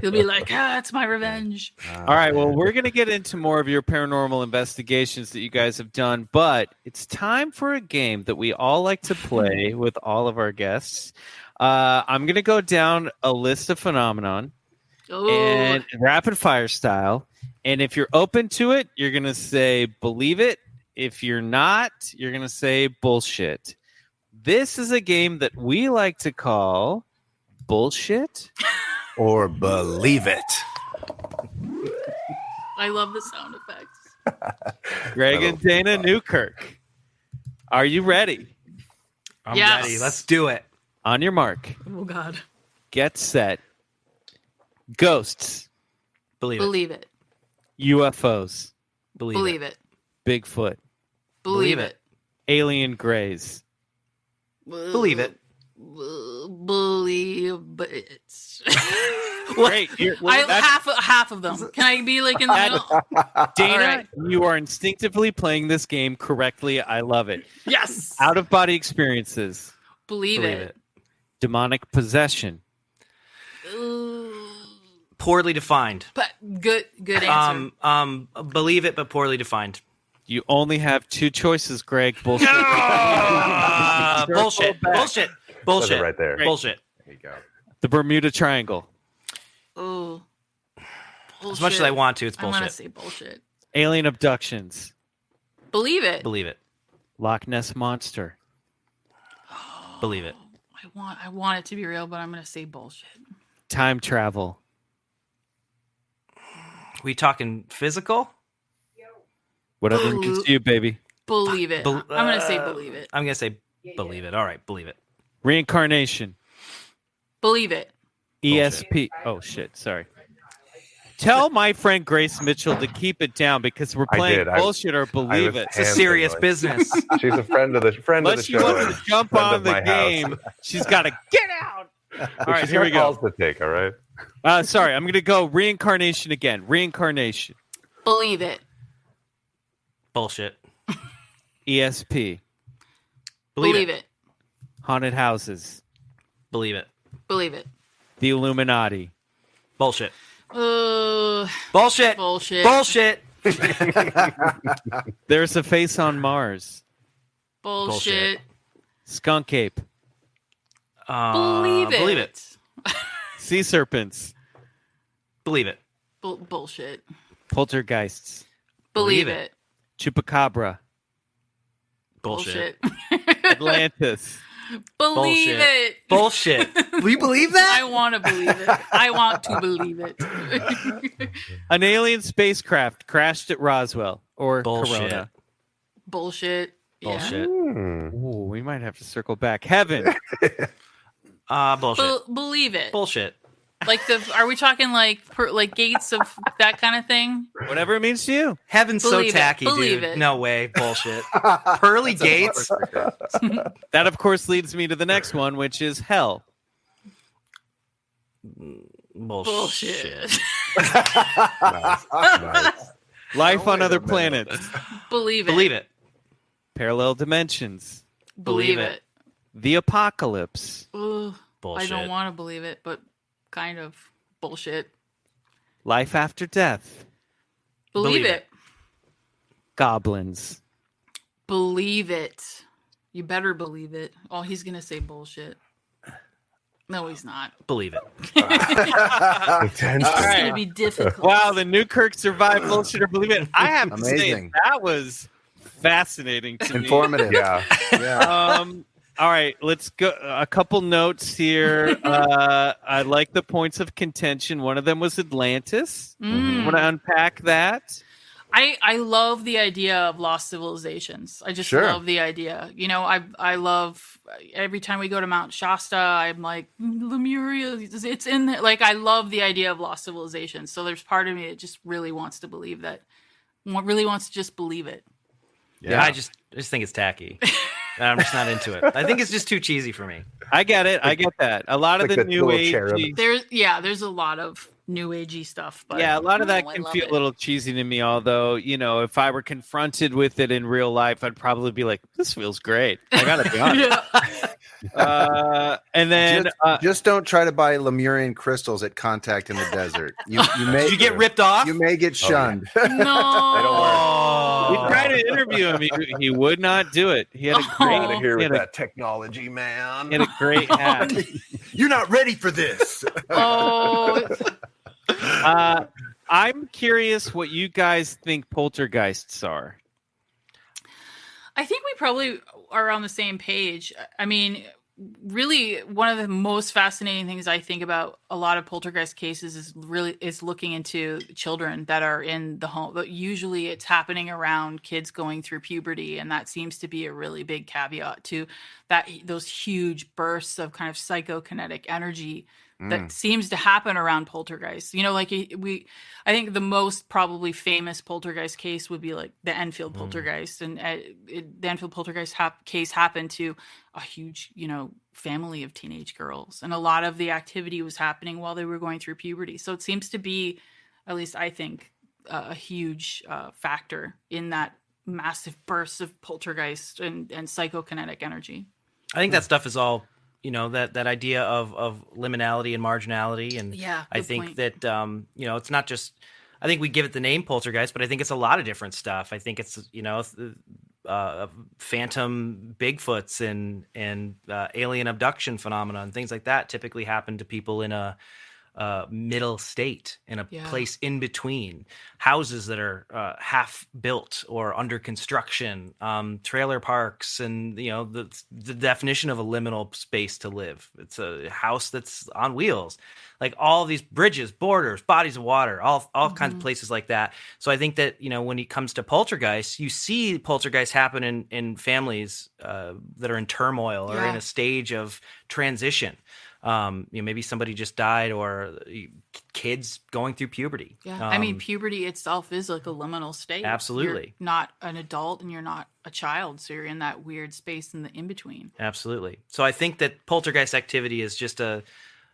He'll be like, it's my revenge. All right, well, we're going to get into more of your paranormal investigations that you guys have done, but it's time for a game that we all like to play with all of our guests. I'm going to go down a list of Phenomenon and rapid fire style, and if you're open to it, you're going to say believe it. If you're not, you're going to say bullshit. This is a game that we like to call bullshit or believe it. I love the sound effects. Greg and Dana Newkirk, are you ready? I'm ready. Let's do it. On your mark. Oh, God. Get set. Ghosts. Believe it. UFOs. Believe it. Bigfoot. Believe it. Alien Greys. Believe it. Believe it. Great. Half of them. Can I be like in the middle? Dana, you are instinctively playing this game correctly. I love it. Yes. Out of body experiences. Believe it. Demonic possession. Poorly defined. But good answer. Believe it, but poorly defined. You only have two choices, Greg. Bullshit. Bullshit. Right there. Bullshit. There you go. The Bermuda Triangle. Oh. As much as I want to, it's bullshit. I want to say bullshit. Alien abductions. Believe it. Believe it. Loch Ness Monster. Believe it. I want it to be real, but I'm going to say bullshit. Time travel. We talking physical? Whatever interests you, baby. Believe it. I'm going to say believe it. I'm going to say believe it. All right, believe it. Reincarnation. Believe it. ESP. Oh, shit. Sorry. Tell my friend Grace Mitchell to keep it down because we're playing bullshit or believe it. It's a serious business. She's a friend of the show. Unless she wants to jump on the game, she's got to get out. All right, here we go. To take, all right. Sorry, I'm going to go reincarnation again. Reincarnation. Believe it. Bullshit. ESP. Believe it. Haunted houses. Believe it. Believe it. The Illuminati. Bullshit. Bullshit. Bullshit. There's a face on Mars. Bullshit. Skunk ape. Believe it. Believe it. Sea serpents. Believe it. Bullshit. Poltergeists. Believe it. Chupacabra. Bullshit. Atlantis. Believe it. Bullshit. Will you believe that? I want to believe it. I want to believe it. An alien spacecraft crashed at Roswell or Bullshit. Corona. Bullshit. Bullshit. Ooh, we might have to circle back. Heaven. Bullshit. Believe it. Bullshit. Like are we talking like gates of that kind of thing? Whatever it means to you. Heaven's Believe so tacky, Believe dude. it. No way. Bullshit. Pearly gates. That, of course, leads me to the next one, which is hell. Bullshit. Nice. Life on other planets. Believe it. Believe it. Parallel dimensions. Believe it. The apocalypse. Ugh, Bullshit. I don't want to believe it, but kind of bullshit. Life after death. Believe it. Goblins. Believe it. You better believe it. Oh, he's going to say bullshit. No, he's not. Believe it. It's going to be difficult. Wow, the Newkirk survived bullshit or believe it. I have to say, Amazing. that was fascinating to Informative. Yeah. me. All right, let's go. A couple notes here. I like the points of contention. One of them was Atlantis. Want to unpack that? I love the idea of lost civilizations. I just love the idea. You know, I love every time we go to Mount Shasta, I'm like, Lemuria, it's in there. Like, I love the idea of lost civilizations. So there's part of me that just really wants to believe that, really wants to just believe it. Yeah, I just think it's tacky. I'm just not into it. I think it's just too cheesy for me. I get it. I get that. A lot of the new age. There's a lot of new agey stuff, but yeah, a lot of that I can love feel it. a little cheesy to me. Although, you know, if I were confronted with it in real life, I'd probably be like, "This feels great." I gotta be honest. And then just don't try to buy Lemurian crystals at Contact in the desert. You may Did you get ripped off? You may get shunned. No. we tried to interview him. He would not do it. He had a Out of great, here he with had that technology, man. he had a great hat. You're not ready for this. Oh, I'm curious what you guys think poltergeists are. I think we probably are on the same page. I mean, really, one of the most fascinating things I think about a lot of poltergeist cases is looking into children that are in the home. But usually, it's happening around kids going through puberty, and that seems to be a really big caveat to that. Those huge bursts of kind of psychokinetic energy that seems to happen around poltergeists. You know, like I think the most probably famous poltergeist case would be like the Enfield poltergeist, and the Enfield poltergeist case happened to a huge, you know, family of teenage girls, and a lot of the activity was happening while they were going through puberty. So it seems to be, at least I think, a huge factor in that massive bursts of poltergeist and psychokinetic energy. I think that stuff is all, you know, that idea of liminality and marginality. And I think that, you know, it's not just, I think we give it the name poltergeist, but I think it's a lot of different stuff. I think it's, you know, phantom Bigfoots and alien abduction phenomena and things like that typically happen to people in a middle state, in a place in between, houses that are half built or under construction, trailer parks, and, you know, the definition of a liminal space to live. It's a house that's on wheels, like all these bridges, borders, bodies of water, all kinds of places like that. So I think that, you know, when it comes to poltergeists, you see poltergeists happen in families that are in turmoil or in a stage of transition. Maybe somebody just died, or kids going through puberty. Yeah, I mean, puberty itself is like a liminal state. Absolutely. You're not an adult and you're not a child, so you're in that weird space in the in-between. Absolutely. So I think that poltergeist activity is just an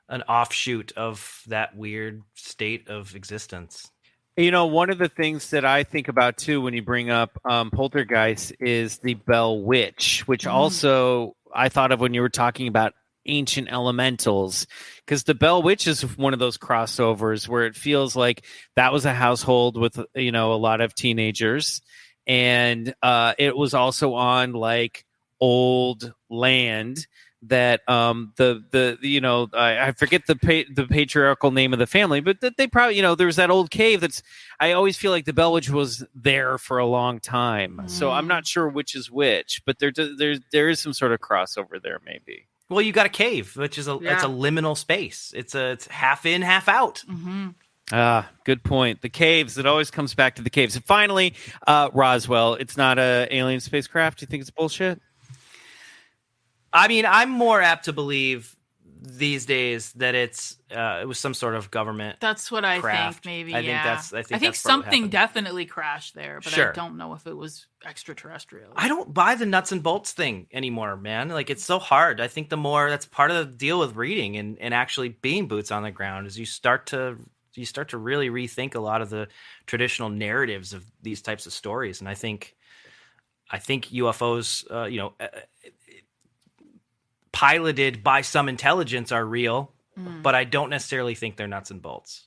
offshoot of that weird state of existence. One of the things that I think about too when you bring up poltergeist is the Bell Witch, which also I thought of when you were talking about ancient elementals, because the Bell Witch is one of those crossovers where it feels like that was a household with a lot of teenagers, and it was also on like old land that I forget the patriarchal name of the family, but that they probably there's that old cave that's, I always feel like the Bell Witch was there for a long time. So I'm not sure which is which, but there is some sort of crossover there maybe. Well, you got a cave, which is it's a liminal space. It's half in, half out. Good point. The caves. It always comes back to the caves. And finally, Roswell. It's not a alien spacecraft. Do you think it's bullshit? I mean, I'm more apt to believe these days that it was some sort of government. That's what I craft. think. Maybe. I think something definitely crashed there, but Sure. I don't know if it was extraterrestrial. I don't buy the nuts and bolts thing anymore, man. Like, it's so hard. I think that's part of the deal with reading and actually being boots on the ground is you start to really rethink a lot of the traditional narratives of these types of stories. And I think UFOs, piloted by some intelligence are real, but I don't necessarily think they're nuts and bolts.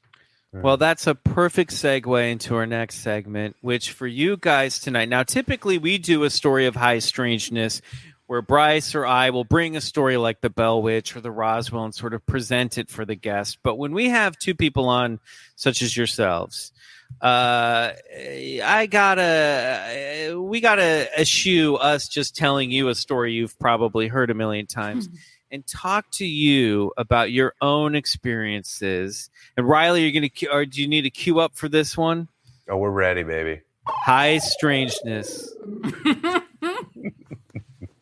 Well, that's a perfect segue into our next segment, which for you guys tonight. Now, typically we do a story of high strangeness where Bryce or I will bring a story like the Bell Witch or the Roswell and sort of present it for the guest. But when we have two people on, such as yourselves, we gotta eschew us just telling you a story you've probably heard a million times and talk to you about your own experiences. And Riley, do you need to queue up for this one? Oh, we're ready, baby. High strangeness.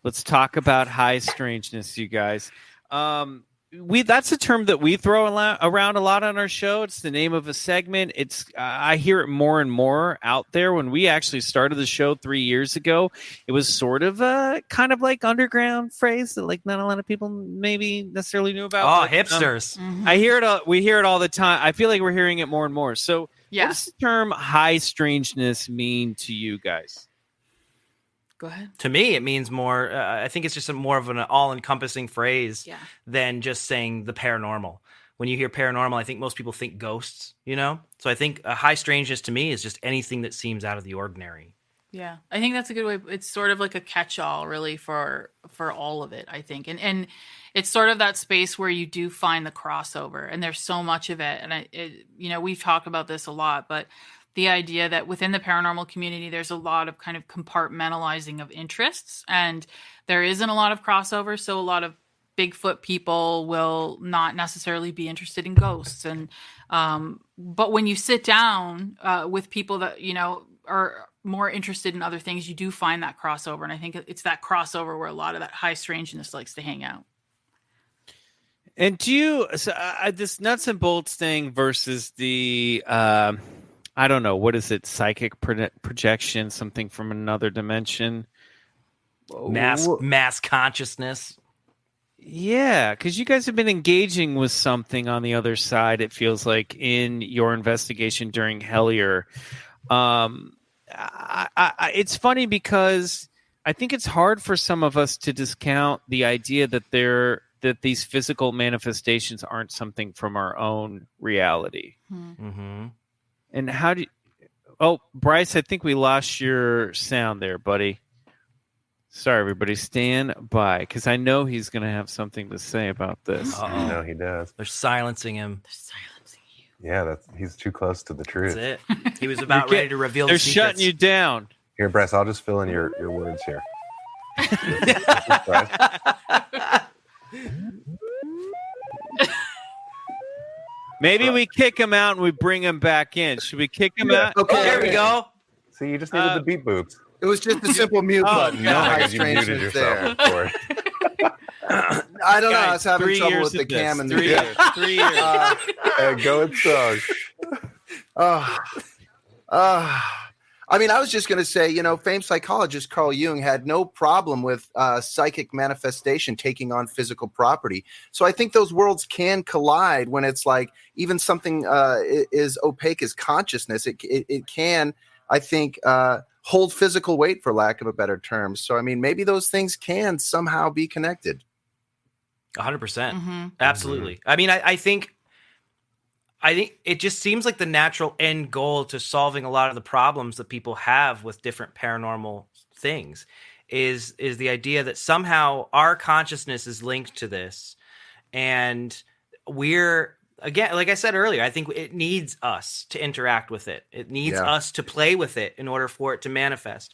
Let's talk about high strangeness, you guys. That's a term that we throw around a lot on our show. It's the name of a segment. I hear it more and more out there. When we actually started the show 3 years ago, it was sort of a kind of like underground phrase that like not a lot of people maybe necessarily knew about. Oh, hipsters. I hear it. We hear it all the time. I feel like we're hearing it more and more. So what does the term high strangeness mean to you guys? Go ahead. To me, it means more. I think it's just more of an all-encompassing phrase than just saying the paranormal. When you hear paranormal, I think most people think ghosts. So I think a high strangeness to me is just anything that seems out of the ordinary. Yeah, I think that's a good way. It's sort of like a catch-all, really, for all of it. I think, and it's sort of that space where you do find the crossover, and there's so much of it. And we've talked about this a lot, but the idea that within the paranormal community, there's a lot of kind of compartmentalizing of interests, and there isn't a lot of crossover. So a lot of Bigfoot people will not necessarily be interested in ghosts. And, but when you sit down with people that, are more interested in other things, you do find that crossover. And I think it's that crossover where a lot of that high strangeness likes to hang out. And this nuts and bolts thing versus the, I don't know, what is it? Psychic projection, something from another dimension, mass consciousness. Yeah, because you guys have been engaging with something on the other side. It feels like in your investigation during Hellier. It's funny because I think it's hard for some of us to discount the idea that these physical manifestations aren't something from our own reality. Mm-hmm. And how do you... Oh, Bryce, I think we lost your sound there, buddy. Sorry, everybody. Stand by, because I know he's going to have something to say about this. I know he does. They're silencing him. They're silencing you. Yeah, he's too close to the truth. That's it. He was about ready to reveal the secrets. They're shutting you down. Here, Bryce, I'll just fill in your words here. Maybe we kick him out and we bring him back in. Should we kick him out? Okay, there we go. See, you just needed the beat boops. It was just a simple mute button. No, high because you muted strangeness yourself. there. I don't know. I was having 3 trouble years with the of cam and this. 3 years. 3 years. Going strong. I mean, I was just going to say, famed psychologist Carl Jung had no problem with psychic manifestation taking on physical property. So I think those worlds can collide when it's like even something is opaque as consciousness. It can, I think, hold physical weight, for lack of a better term. So, I mean, maybe those things can somehow be connected. 100%. Mm-hmm. Absolutely. Mm-hmm. I mean, I think it just seems like the natural end goal to solving a lot of the problems that people have with different paranormal things is the idea that somehow our consciousness is linked to this. And we're, again, like I said earlier, I think it needs us to interact with it. It needs us to play with it in order for it to manifest.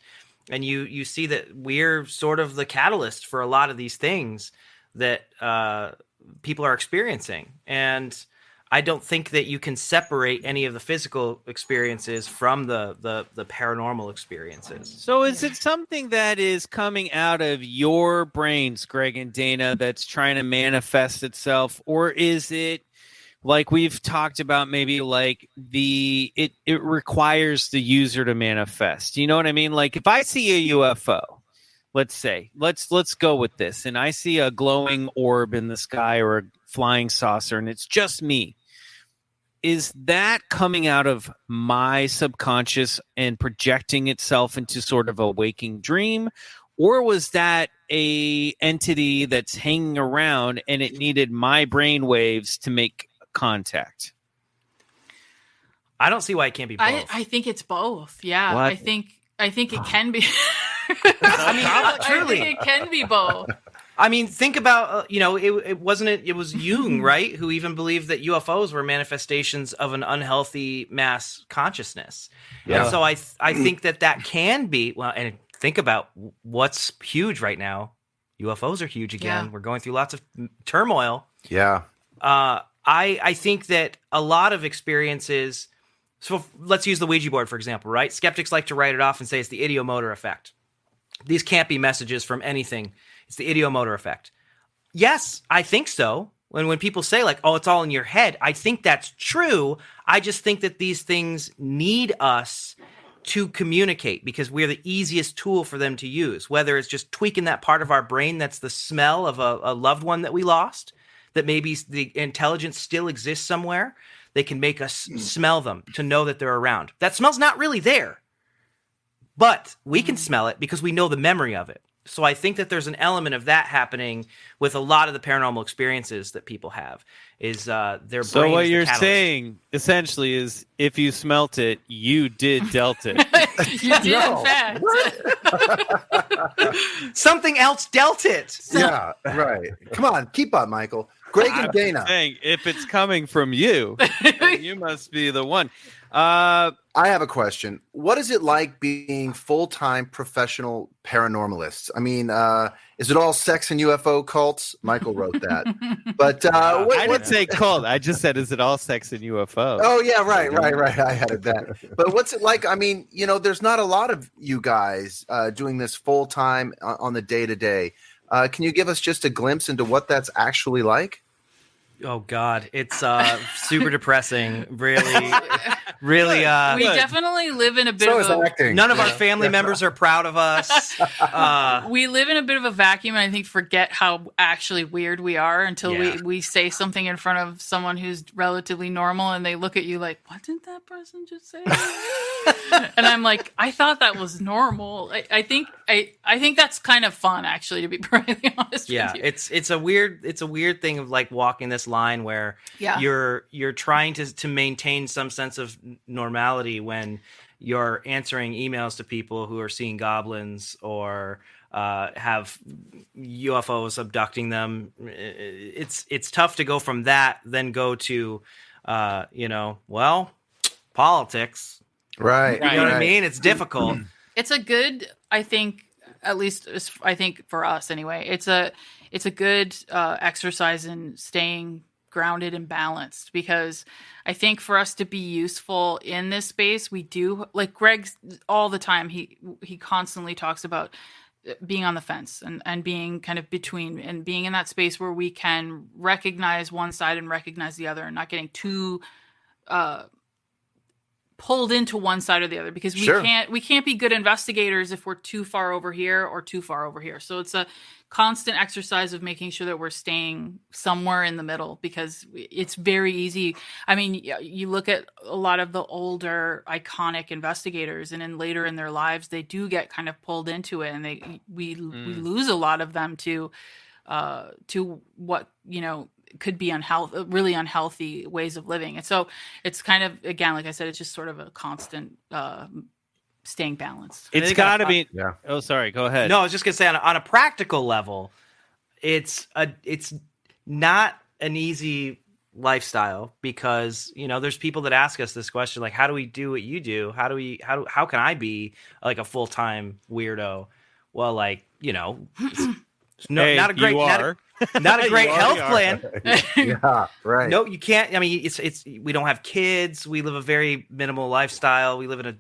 And you see that we're sort of the catalyst for a lot of these things that people are experiencing. And I don't think that you can separate any of the physical experiences from the paranormal experiences. So is it something that is coming out of your brains, Greg and Dana, that's trying to manifest itself? Or is it like we've talked about, maybe like it requires the user to manifest? You know what I mean? Like if I see a UFO, let's say, let's go with this, and I see a glowing orb in the sky or a flying saucer, and it's just me. Is that coming out of my subconscious and projecting itself into sort of a waking dream? Or was that a entity that's hanging around and it needed my brain waves to make contact? I don't see why it can't be both. I think it's both. Yeah. What? I think it can be. I mean, truly. I think it can be both. I mean, think about, it was Jung, right? Who even believed that UFOs were manifestations of an unhealthy mass consciousness. Yeah. And so I think that can be, well, and think about what's huge right now. UFOs are huge again. Yeah. We're going through lots of turmoil. Yeah. I think that a lot of experiences, so let's use the Ouija board, for example, right? Skeptics like to write it off and say it's the ideomotor effect. These can't be messages from anything. It's the ideomotor effect. Yes, I think so. When people say like, oh, it's all in your head, I think that's true. I just think that these things need us to communicate because we're the easiest tool for them to use, whether it's just tweaking that part of our brain that's the smell of a loved one that we lost, that maybe the intelligence still exists somewhere. They can make us smell them to know that they're around. That smell's not really there, but we can smell it because we know the memory of it. So I think that there's an element of that happening with a lot of the paranormal experiences that people have. Is their brain? So what is the you're catalyst. saying essentially is, if you smelt it, you did dealt it. You did, in fact. Something else dealt it. Yeah, right. Come on, keep up, Michael. Greg and Dana. Saying, if it's coming from you, then you must be the one. I have a question. What is it like being full-time professional paranormalists? I mean, is it all sex and UFO cults? Michael wrote that. But I didn't say cult. I just said, is it all sex and UFO? Oh, yeah, right. I added that. But what's it like? I mean, there's not a lot of you guys doing this full-time on the day-to-day. Can you give us just a glimpse into what that's actually like? Oh God, it's super depressing. Really. We definitely live in a bit of a... None of our family members are proud of us. We live in a bit of a vacuum, and I think forget how actually weird we are until we say something in front of someone who's relatively normal, and they look at you like, "What did that person just say?" And I'm like, "I thought that was normal." I think that's kind of fun, actually, to be perfectly honest. Yeah, with you. it's a weird thing of like walking this line where you're trying to maintain some sense of normality when you're answering emails to people who are seeing goblins or have UFOs abducting them. It's tough to go from that, then go to politics. Right. You know what I mean? It's difficult. It's a good, I think, at least I think for us anyway, it's a good exercise in staying grounded and balanced, because I think for us to be useful in this space, we do, like Greg all the time, he constantly talks about being on the fence and being kind of between, and being in that space where we can recognize one side and recognize the other, and not getting too pulled into one side or the other, because we can't be good investigators if we're too far over here or too far over here. So it's a constant exercise of making sure that we're staying somewhere in the middle, because it's very easy. I mean, you look at a lot of the older iconic investigators, and then later in their lives, they do get kind of pulled into it, and we lose a lot of them to what, could be really unhealthy ways of living. And so it's kind of, again, like I said, it's just sort of a constant staying balanced. It's got to be. Yeah. Oh, sorry. Go ahead. No, I was just gonna say on a practical level, it's not an easy lifestyle, because there's people that ask us this question, like, how do we do what you do? How can I be like a full-time weirdo? Well, like, not a great health plan. Yeah, right. No, you can't. I mean, it's we don't have kids. We live a very minimal lifestyle. We live in a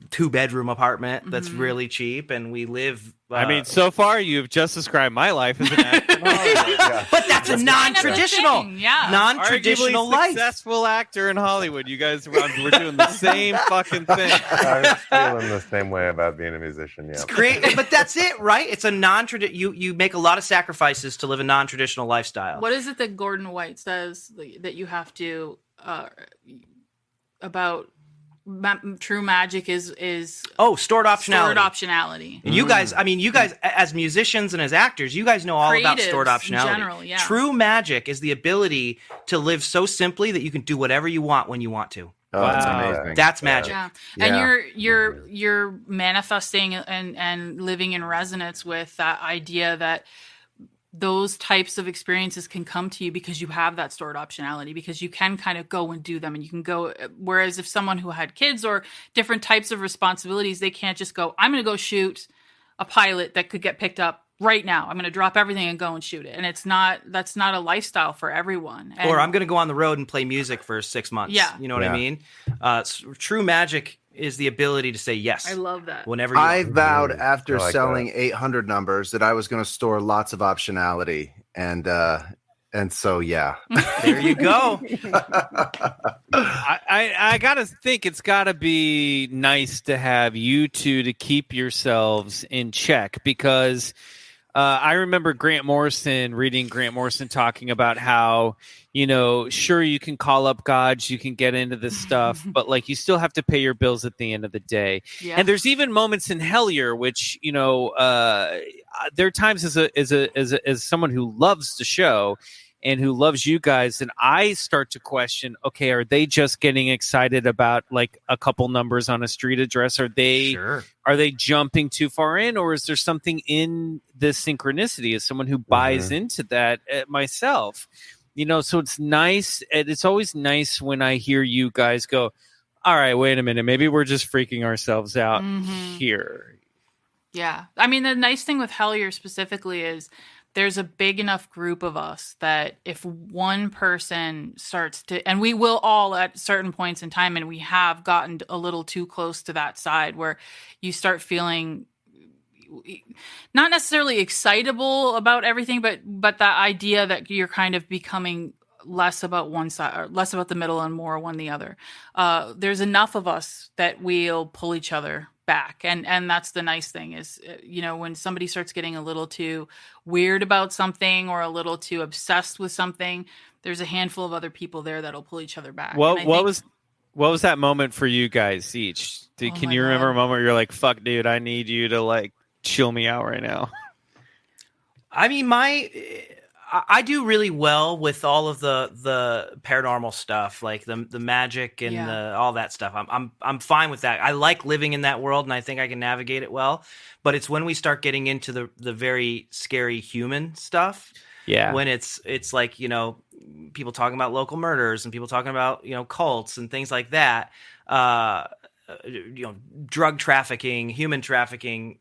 2-bedroom apartment that's really cheap, and we live. I mean, so far you've just described my life as an actor in Hollywood. But that's a non-traditional, non-traditional life. Successful actor in Hollywood. You guys we're doing the same fucking thing. I was feeling the same way about being a musician. Yeah, it's great, but that's it, right? It's a non-traditional. You make a lot of sacrifices to live a non-traditional lifestyle. What is it that Gordon White says that you have to about? True magic is stored optionality. And you guys as musicians and as actors, you guys know all about stored optionality. In general, yeah. True magic is the ability to live so simply that you can do whatever you want when you want to. Oh, that's amazing. That's magic. Yeah. And you're manifesting and living in resonance with that idea that those types of experiences can come to you because you have that stored optionality, because you can kind of go and do them, and you can go. Whereas if someone who had kids or different types of responsibilities, they can't just go, I'm going to go shoot a pilot that could get picked up right now. I'm going to drop everything and go and shoot it. And that's not a lifestyle for everyone. And, or I'm going to go on the road and play music for 6 months. Yeah. You know what I mean? True magic is the ability to say yes. I love that. Whenever you I vowed after selling 800 numbers that I was going to store lots of optionality, and so yeah. There you go. I gotta think it's gotta be nice to have you two to keep yourselves in check, because I remember reading Grant Morrison talking about how, sure, you can call up gods, you can get into this stuff, but like you still have to pay your bills at the end of the day. Yeah. And there's even moments in Hellier, which, there are times as someone who loves the show and who loves you guys, and I start to question, okay, are they just getting excited about like a couple numbers on a street address? Are they jumping too far in, or is there something in this synchronicity as someone who buys into that myself? So it's nice. It's always nice when I hear you guys go, all right, wait a minute, maybe we're just freaking ourselves out here. Yeah. I mean, the nice thing with Hellier specifically is there's a big enough group of us that if one person starts to, and we will all at certain points in time, and we have gotten a little too close to that side where you start feeling not necessarily excitable about everything, but that idea that you're kind of becoming less about one side, or less about the middle and more one the other. There's enough of us that we'll pull each other back, and that's the nice thing is, when somebody starts getting a little too weird about something or a little too obsessed with something, there's a handful of other people there that'll pull each other back. What was that moment for you guys each? Can you remember a moment where you're like, fuck dude, I need you to like chill me out right now? I mean, I do really well with all of the paranormal stuff, like the magic and all that stuff. I'm fine with that. I like living in that world, and I think I can navigate it well. But it's when we start getting into the very scary human stuff, when it's like people talking about local murders and people talking about cults and things like that, drug trafficking, human trafficking.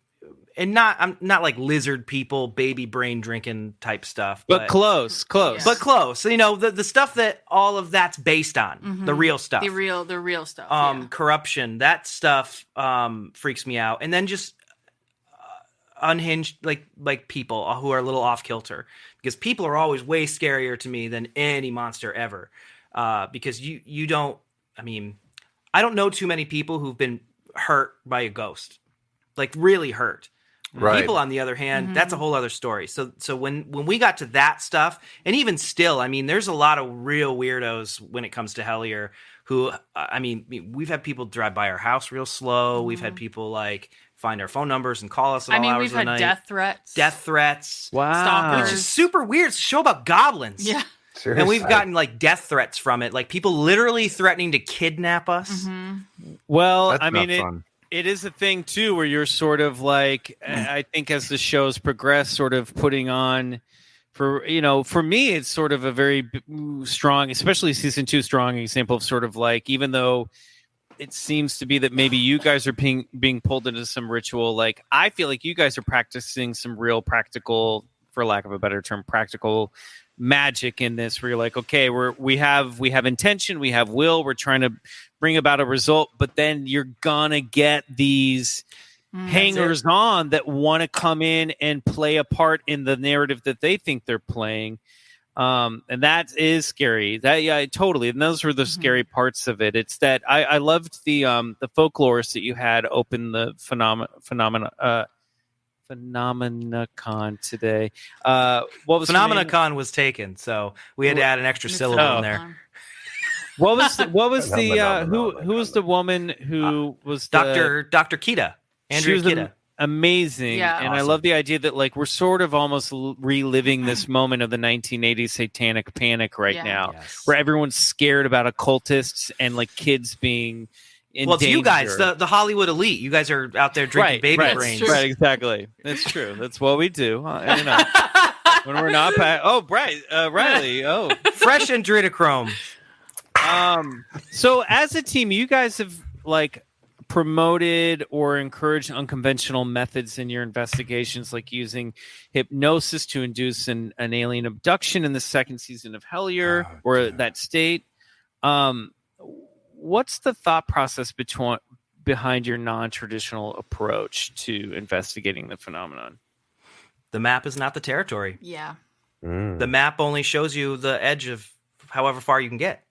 And I'm not like lizard people, baby brain drinking type stuff, but close. But close. The stuff that all of that's based on, the real stuff, the real stuff. Corruption, that stuff freaks me out. And then just unhinged like people who are a little off kilter, because people are always way scarier to me than any monster ever. Because you don't, I mean, I don't know too many people who've been hurt by a ghost, like really hurt. Right. People, on the other hand, that's a whole other story. So when we got to that stuff, and even still, I mean, there's a lot of real weirdos when it comes to Hellier who, I mean, we've had people drive by our house real slow. We've had people like find our phone numbers and call us at all hours we've of the had night. death threats. Wow. Stalkers. Which is super weird. It's a show about goblins. Yeah. Seriously. And we've gotten like death threats from it, like people literally threatening to kidnap us. Well, That's I mean, not fun. it is a thing too, where you're sort of like, I think as the shows progress, sort of putting on for me, it's sort of a very strong, especially season 2, strong example of sort of like, even though it seems to be that maybe you guys are being pulled into some ritual, like I feel like you guys are practicing some real practical, for lack of a better term, practical magic in this, where you're like, okay, we have intention, we have will, we're trying to bring about a result, but then you're gonna get these hangers on that want to come in and play a part in the narrative that they think they're playing, and that is scary. Totally. And those were the scary parts of it. It's that I loved the folklorist that you had open the Phenomenacon today. What was Phenomenacon was taken, so we had to add an extra syllable in there. What was who was the woman who was Dr. Kita? Andrea Kita. Amazing. Yeah. And Awesome. I love the idea that like we're sort of almost reliving this moment of the 1980s satanic panic right now, where everyone's scared about occultists and like kids being in Well, it's danger. you guys, the Hollywood elite. You guys are out there drinking baby brains. Right, exactly. That's true. That's what we do. When we're not Riley. Oh, Fresh and Dritachrome. So as a team, you guys have like promoted or encouraged unconventional methods in your investigations, like using hypnosis to induce an alien abduction in the second season of Hellier, that state. What's the thought process behind your non-traditional approach to investigating the phenomenon? The map is not the territory. Yeah. The map only shows you the edge of however far you can get.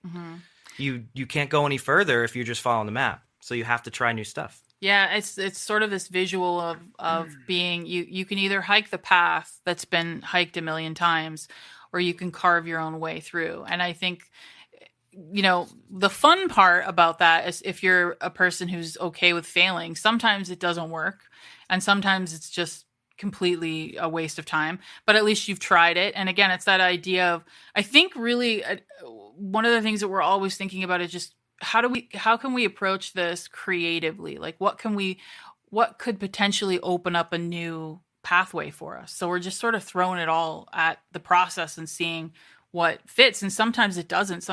You can't go any further if you're just following the map. So you have to try new stuff. Yeah, it's sort of this visual of being you can either hike the path that's been hiked a million times, or you can carve your own way through. And I think the fun part about that is if you're a person who's okay with failing, sometimes it doesn't work, and sometimes it's just completely a waste of time, but at least you've tried it. And again, it's that idea of, I think really one of the things that we're always thinking about is just how can we approach this creatively? Like what could potentially open up a new pathway for us? So we're just sort of throwing it all at the process and seeing what fits. And sometimes it doesn't.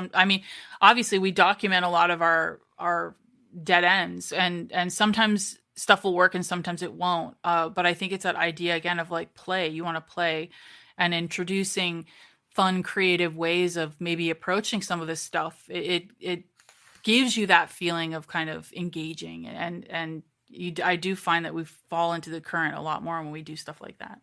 Obviously we document a lot of our dead ends, and sometimes stuff will work and sometimes it won't. But I think it's that idea again of like play. You want to play, and introducing fun, creative ways of maybe approaching some of this stuff. It gives you that feeling of kind of engaging, and I do find that we fall into the current a lot more when we do stuff like that.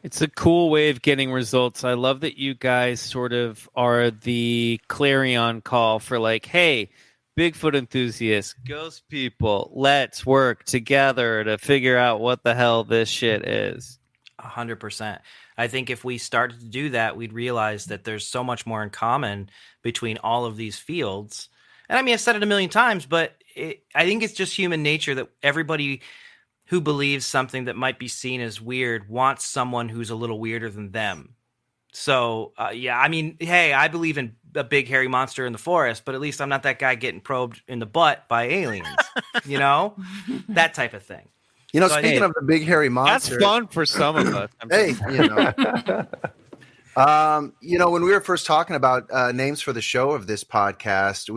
It's a cool way of getting results. I love that you guys sort of are the clarion call for like, hey, Bigfoot enthusiasts, ghost people, let's work together to figure out what the hell this shit is. 100%. I think if we started to do that, we'd realize that there's so much more in common between all of these fields. And I mean, I've said it a million times, but I think it's just human nature that everybody who believes something that might be seen as weird wants someone who's a little weirder than them. So, I mean, hey, I believe in a big hairy monster in the forest, but at least I'm not that guy getting probed in the butt by aliens, that type of thing. Speaking of the big hairy monster, that's fun for some of us. When we were first talking about names for the show of this podcast,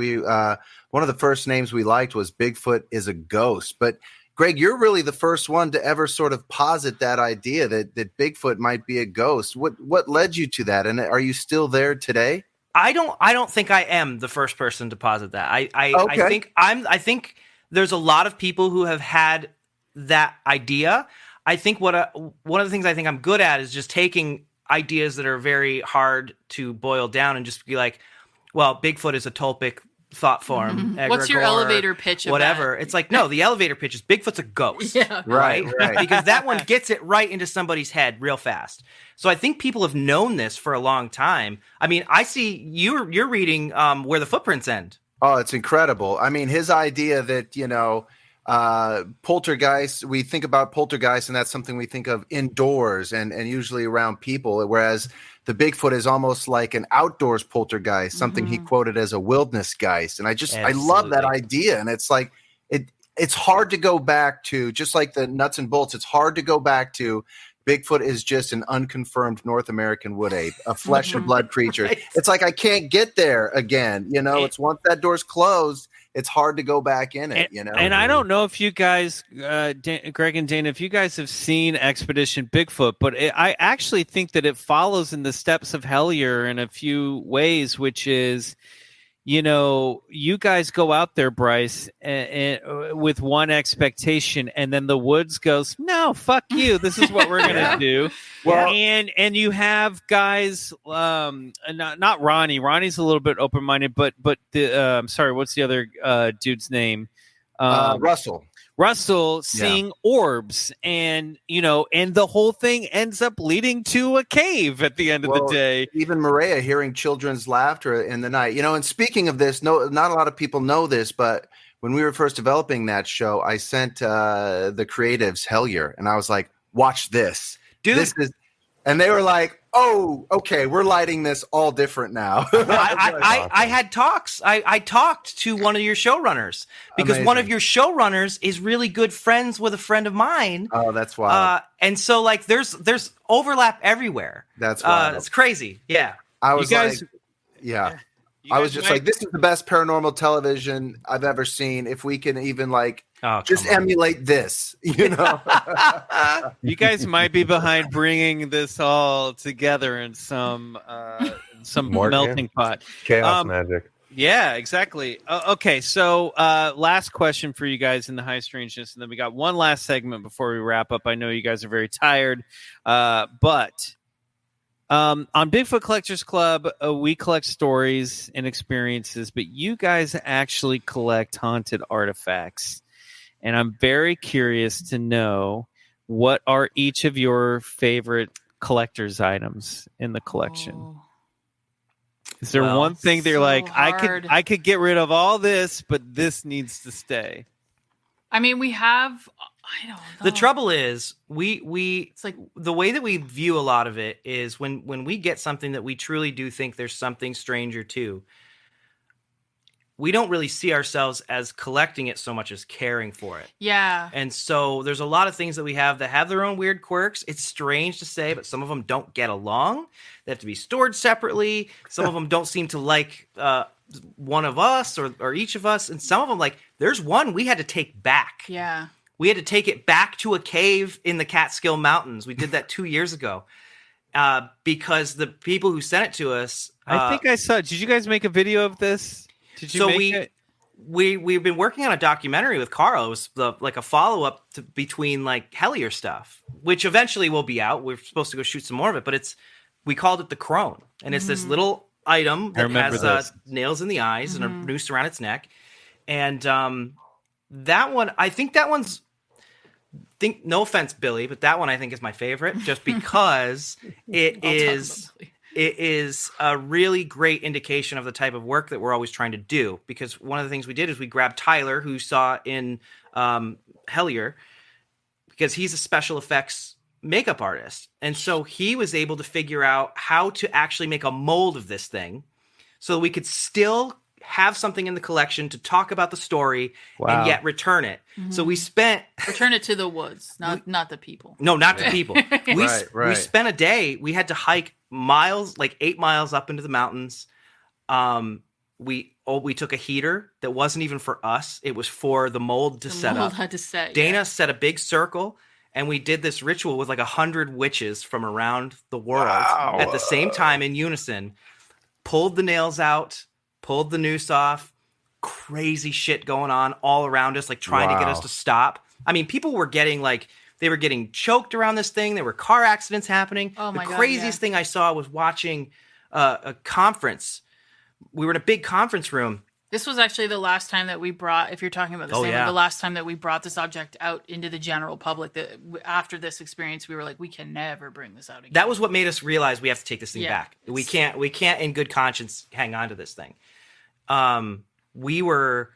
one of the first names we liked was Bigfoot is a ghost. But Greg, you're really the first one to ever sort of posit that idea that Bigfoot might be a ghost. What led you to that? And are you still there today? I don't think I am the first person to posit that. I think there's a lot of people who have had that idea. I think one of the things I think I'm good at is just taking ideas that are very hard to boil down and just be like, well, Bigfoot is a tulpic thought form. What's your egregore, elevator pitch of whatever. that? It's like, no, the elevator pitch is Bigfoot's a ghost. Yeah. Right. Because that one gets it right into somebody's head real fast. So I think people have known this for a long time. I mean, I see you're reading Where the Footprints End. Oh, it's incredible. I mean, his idea that, poltergeist, we think about poltergeist and that's something we think of indoors and usually around people, whereas the Bigfoot is almost like an outdoors poltergeist, something he quoted as a wilderness geist. And I love that idea. And it's like, it's hard to go back to, just like the nuts and bolts, it's hard to go back to Bigfoot is just an unconfirmed North American wood ape, a flesh and blood creature. Right. It's like, I can't get there again. It's once that door's closed, it's hard to go back in it, And I don't know if you guys, Greg and Dana, if you guys have seen Expedition Bigfoot, but I actually think that it follows in the steps of Hellier in a few ways, which is, you guys go out there, Bryce, and with one expectation, and then the woods goes, no, fuck you. This is what we're gonna do. Well, and you have guys, not Ronnie. Ronnie's a little bit open minded, but the sorry, what's the other dude's name? Russell seeing orbs, and and the whole thing ends up leading to a cave at the end of the day. Even Maria hearing children's laughter in the night. And speaking of this, not a lot of people know this, but when we were first developing that show, I sent the creatives Hellier, and I was like, "Watch this, dude." And they were like, "Oh, okay, we're lighting this all different now." I had talks. I talked to one of your showrunners because one of your showrunners is really good friends with a friend of mine. Oh, that's wild. And so like there's overlap everywhere. That's wild. It's crazy. Yeah. I was just like, this is the best paranormal television I've ever seen. If we can even emulate this, You guys might be behind bringing this all together in some melting pot. Chaos magic. Yeah, exactly. Okay, so last question for you guys in the high strangeness, and then we got one last segment before we wrap up. I know you guys are very tired, but on Bigfoot Collectors Club, we collect stories and experiences, but you guys actually collect haunted artifacts. And I'm very curious to know, what are each of your favorite collector's items in the collection? Oh. Is there one thing that you're like, hard. I could get rid of all this, but this needs to stay? I mean, we have, I don't know. The trouble is, it's like the way that we view a lot of it is when we get something that we truly do think there's something stranger to, we don't really see ourselves as collecting it so much as caring for it. Yeah. And so there's a lot of things that we have that have their own weird quirks. It's strange to say, but some of them don't get along. They have to be stored separately. Some of them don't seem to like one of us or each of us. And some of them, like, there's one we had to take back. Yeah. We had to take it back to a cave in the Catskill Mountains. We did that 2 years ago because the people who sent it to us. I think I saw. Did you guys make a video of this? We've been working on a documentary with Carl. It was like a follow up between like Hellier stuff, which eventually will be out. We're supposed to go shoot some more of it, but we called it the Crone, and it's this little item that has nails in the eyes and a noose around its neck. And that one, I think that one's. No offense, Billy, but that one I think is my favorite, just because it is a really great indication of the type of work that we're always trying to do. Because one of the things we did is we grabbed Tyler, who saw in Hellier, because he's a special effects makeup artist. And so he was able to figure out how to actually make a mold of this thing so that we could still have something in the collection to talk about the story and yet return it. Mm-hmm. So we spent... Return it to the woods, not the people. No, not the people. We spent a day, we had to hike miles, like 8 miles up into the mountains. We took a heater that wasn't even for us. It was for the mold to set up. The mold had to set, Dana set a big circle, and we did this ritual with like 100 witches from around the world at the same time in unison. Pulled the nails out, pulled the noose off, crazy shit going on all around us, like trying to get us to stop. I mean, people were getting like They were getting choked around this thing. There were car accidents happening. Oh my God, God, craziest thing I saw was watching a conference. We were in a big conference room. This was actually the last time that we brought, if you're talking about the same, the last time that we brought this object out into the general public. That after this experience, we were like, we can never bring this out again. That was what made us realize we have to take this thing back. We can't in good conscience hang on to this thing. We were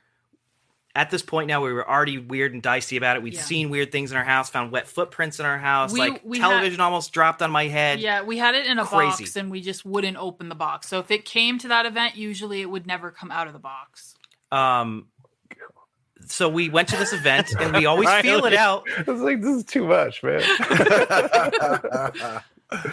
at this point now, we were already weird and dicey about it. We'd seen weird things in our house, found wet footprints in our house. We television almost dropped on my head. Yeah, we had it in a box and we just wouldn't open the box. So if it came to that event, usually it would never come out of the box. So we went to this event and we always feel it out. I was like, this is too much, man.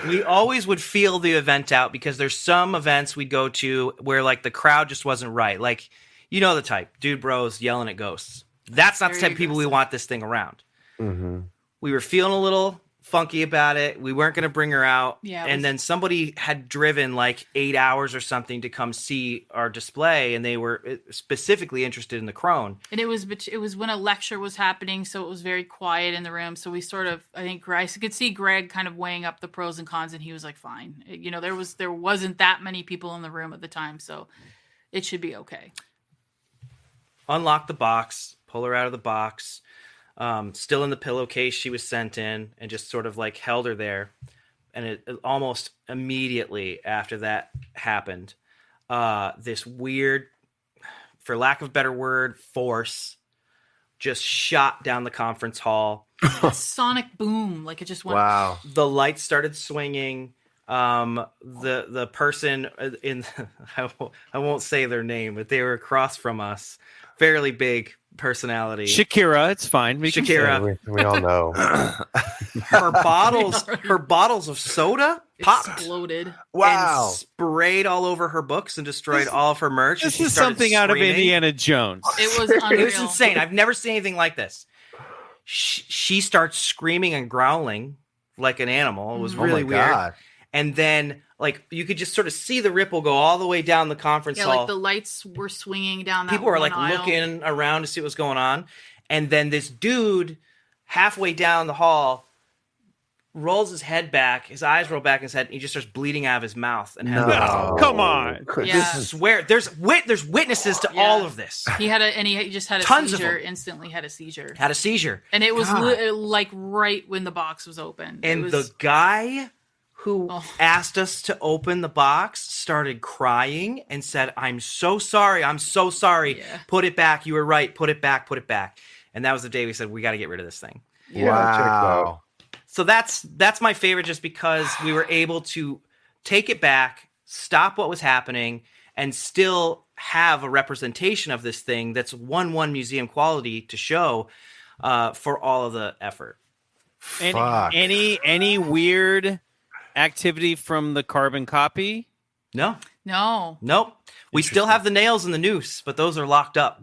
We always would feel the event out because there's some events we'd go to where like the crowd just wasn't right. Like, you know the type, dude bros yelling at ghosts. That's not the type of people we want this thing around. Mm-hmm. We were feeling a little funky about it. We weren't going to bring her out. Yeah, and then somebody had driven like 8 hours or something to come see our display, and they were specifically interested in the crone. And it was when a lecture was happening, so it was very quiet in the room. So we sort of, I think, I could see Greg kind of weighing up the pros and cons, and he was like, fine. You know, there wasn't that many people in the room at the time, so it should be okay. Unlock the box, pull her out of the box, still in the pillowcase she was sent in, and just sort of like held her there. And it almost immediately after that happened, this weird, for lack of a better word, force just shot down the conference hall. Sonic boom, like it just went. Wow. The lights started swinging. The person in I won't say their name, but they were across from us. Fairly big personality. Shakira, it's fine. Shakira. We all know. Her bottles of soda popped. Exploded. Wow. And sprayed all over her books and destroyed all of her merch. This is something out of Indiana Jones. It was unreal. It was insane. I've never seen anything like this. She starts screaming and growling like an animal. It was really weird. God. And then, like, you could just sort of see the ripple go all the way down the conference hall. Yeah, like the lights were swinging down that People were, like, aisle. looking around to see what's going on. And then this dude, halfway down the hall, rolls his head back. His eyes roll back in his head. And he just starts bleeding out of his mouth. And come on. Yeah. I swear, there's witnesses to all of this. He just had a Tons seizure. of them. Instantly had a seizure. Had a seizure. And it was like right when the box was open. And the guy who asked us to open the box started crying and said, I'm so sorry. I'm so sorry. Yeah. Put it back. You were right. Put it back. Put it back. And that was the day we said, we got to get rid of this thing. Wow. So that's my favorite, just because we were able to take it back, stop what was happening, and still have a representation of this thing that's 1-1 museum quality to show for all of the effort. Any weird activity from the carbon copy? No. Nope. We still have the nails and the noose, but those are locked up.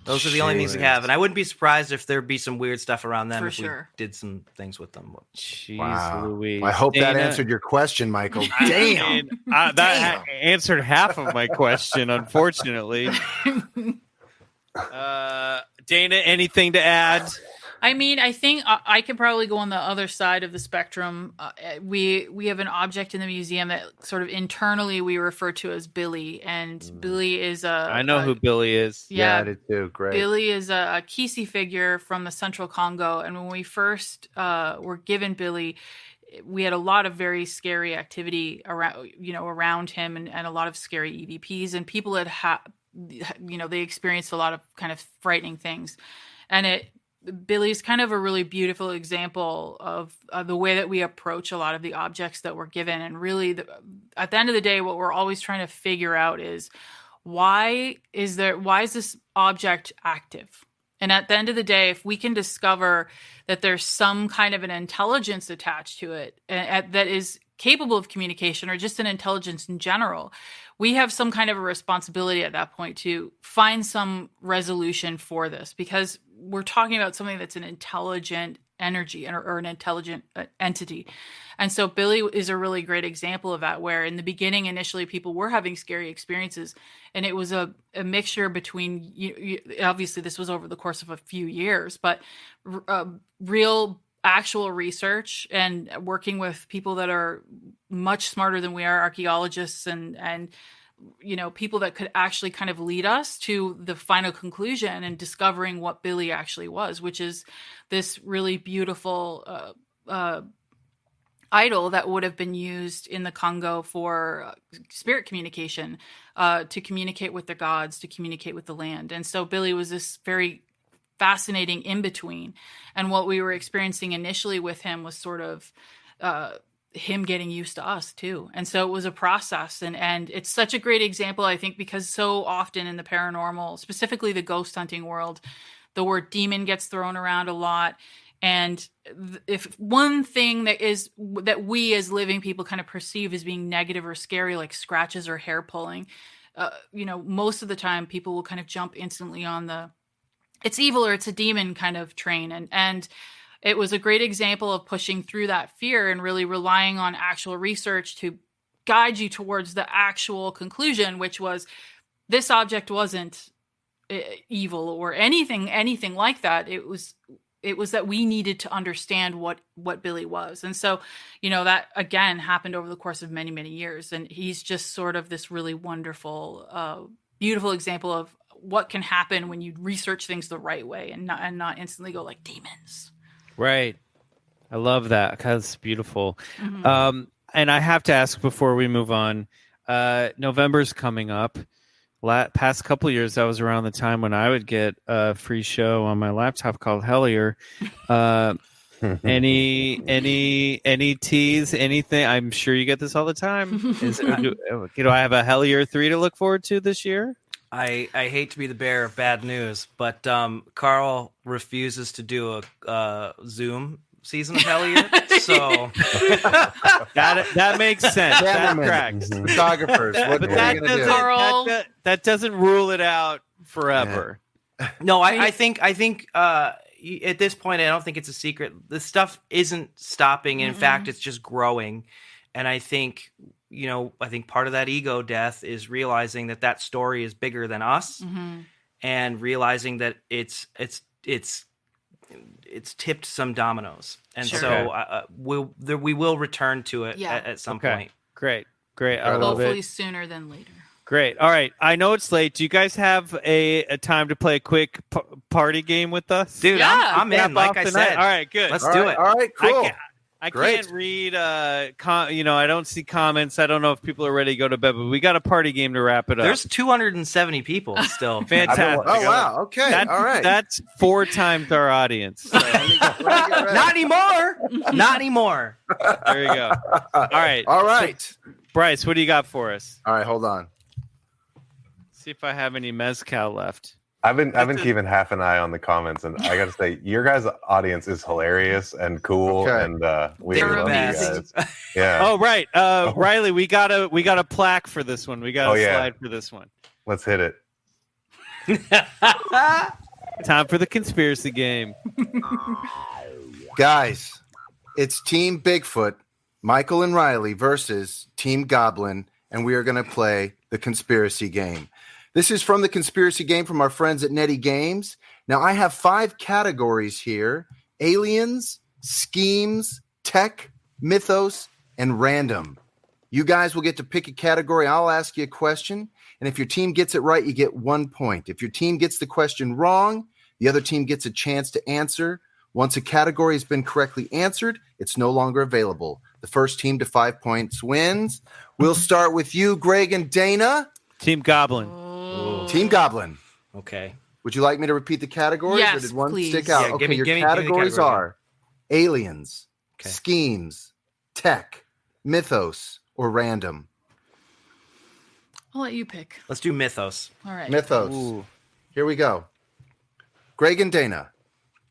Those are the only things we have, and I wouldn't be surprised if there'd be some weird stuff around them we did some things with them. Jeez Louise. I hope that answered your question, Michael. Damn. That answered half of my question, unfortunately. Dana, anything to add? I mean, I think I could probably go on the other side of the spectrum. We have an object in the museum that sort of internally we refer to as Billy, and Billy is I know who Billy is. Yeah, I did too. Great. Billy is a Kisi figure from the Central Congo, and when we first were given Billy, we had a lot of very scary activity around him, and a lot of scary EVPs, and people they experienced a lot of kind of frightening things, and Billy's kind of a really beautiful example of the way that we approach a lot of the objects that we're given. And really, at the end of the day, what we're always trying to figure out is why is this object active? And at the end of the day, if we can discover that there's some kind of an intelligence attached to it that is capable of communication, or just an intelligence in general, we have some kind of a responsibility at that point to find some resolution for this, because we're talking about something that's an intelligent energy or an intelligent entity. And so Billy is a really great example of that, where in the beginning, initially, people were having scary experiences, and it was a mixture between, obviously this was over the course of a few years, but real actual research and working with people that are much smarter than we are, archaeologists and people that could actually kind of lead us to the final conclusion and discovering what Billy actually was, which is this really beautiful idol that would have been used in the Congo for spirit communication, to communicate with the gods, to communicate with the land. And so Billy was this very fascinating in between. And what we were experiencing initially with him was sort of him getting used to us too. And so it was a process. And it's such a great example, I think, because so often in the paranormal, specifically the ghost hunting world, the word demon gets thrown around a lot. And if one thing that we as living people kind of perceive as being negative or scary, like scratches or hair pulling, most of the time people will kind of jump instantly on the it's evil or it's a demon kind of train. And it was a great example of pushing through that fear and really relying on actual research to guide you towards the actual conclusion, which was this object wasn't evil or anything like that. It was that we needed to understand what Billy was. And so, that again happened over the course of many, many years. And he's just sort of this really wonderful, beautiful example of what can happen when you research things the right way and not instantly go like demons. Right. I love that because it's beautiful. Mm-hmm. And I have to ask before we move on, November's coming up. Past couple of years, that was around the time when I would get a free show on my laptop called Hellier. Any tease, anything? I'm sure you get this all the time. Do I have a Hellier 3 to look forward to this year? I hate to be the bearer of bad news, but Carl refuses to do a Zoom season of Hellier, so that makes sense. That tracks. Photographers. What are you gonna do? Carl. That doesn't rule it out forever. Yeah. No, I think at this point, I don't think it's a secret. This stuff isn't stopping. In fact, it's just growing. And I think, part of that ego death is realizing that story is bigger than us, and realizing that it's tipped some dominoes. And so we will return to it at some point. Great. I love it. Hopefully sooner than later. Great. All right. I know it's late. Do you guys have a time to play a quick party game with us? Dude, yeah. I'm in, like I said. All right, good. Let's do it. All right, cool. I can't read, I don't see comments. I don't know if people are ready to go to bed, but we got a party game to wrap it up. There's 270 people still. Fantastic. Oh, wow. Okay. All right. That's 4 times our audience. So Not anymore. Not anymore. there you go. All right. So, Bryce, what do you got for us? All right, hold on. See if I have any mezcal left. I've been keeping half an eye on the comments, and I got to say, your guys' audience is hilarious and cool, and we really love you guys. Yeah. Oh, right. Riley, we got a plaque for this one. We got a slide for this one. Let's hit it. Time for the conspiracy game. Guys, it's Team Bigfoot, Michael and Riley versus Team Goblin, and we are going to play the conspiracy game. This is from the conspiracy game from our friends at Netty Games. Now, I have 5 categories here: aliens, schemes, tech, mythos, and random. You guys will get to pick a category. I'll ask you a question, and if your team gets it right, you get 1 point. If your team gets the question wrong, the other team gets a chance to answer. Once a category has been correctly answered, it's no longer available. The first team to 5 points wins. We'll start with you, Greg and Dana. Team Goblin. Team Goblin. Okay. Would you like me to repeat the categories? Yes, or did one please. stick out? Yeah, Okay, give me the categories categories. are aliens, Okay. schemes, tech, mythos, or random. I'll let you pick. Let's do mythos. All right. Mythos. Ooh. Here we go. Greg and Dana.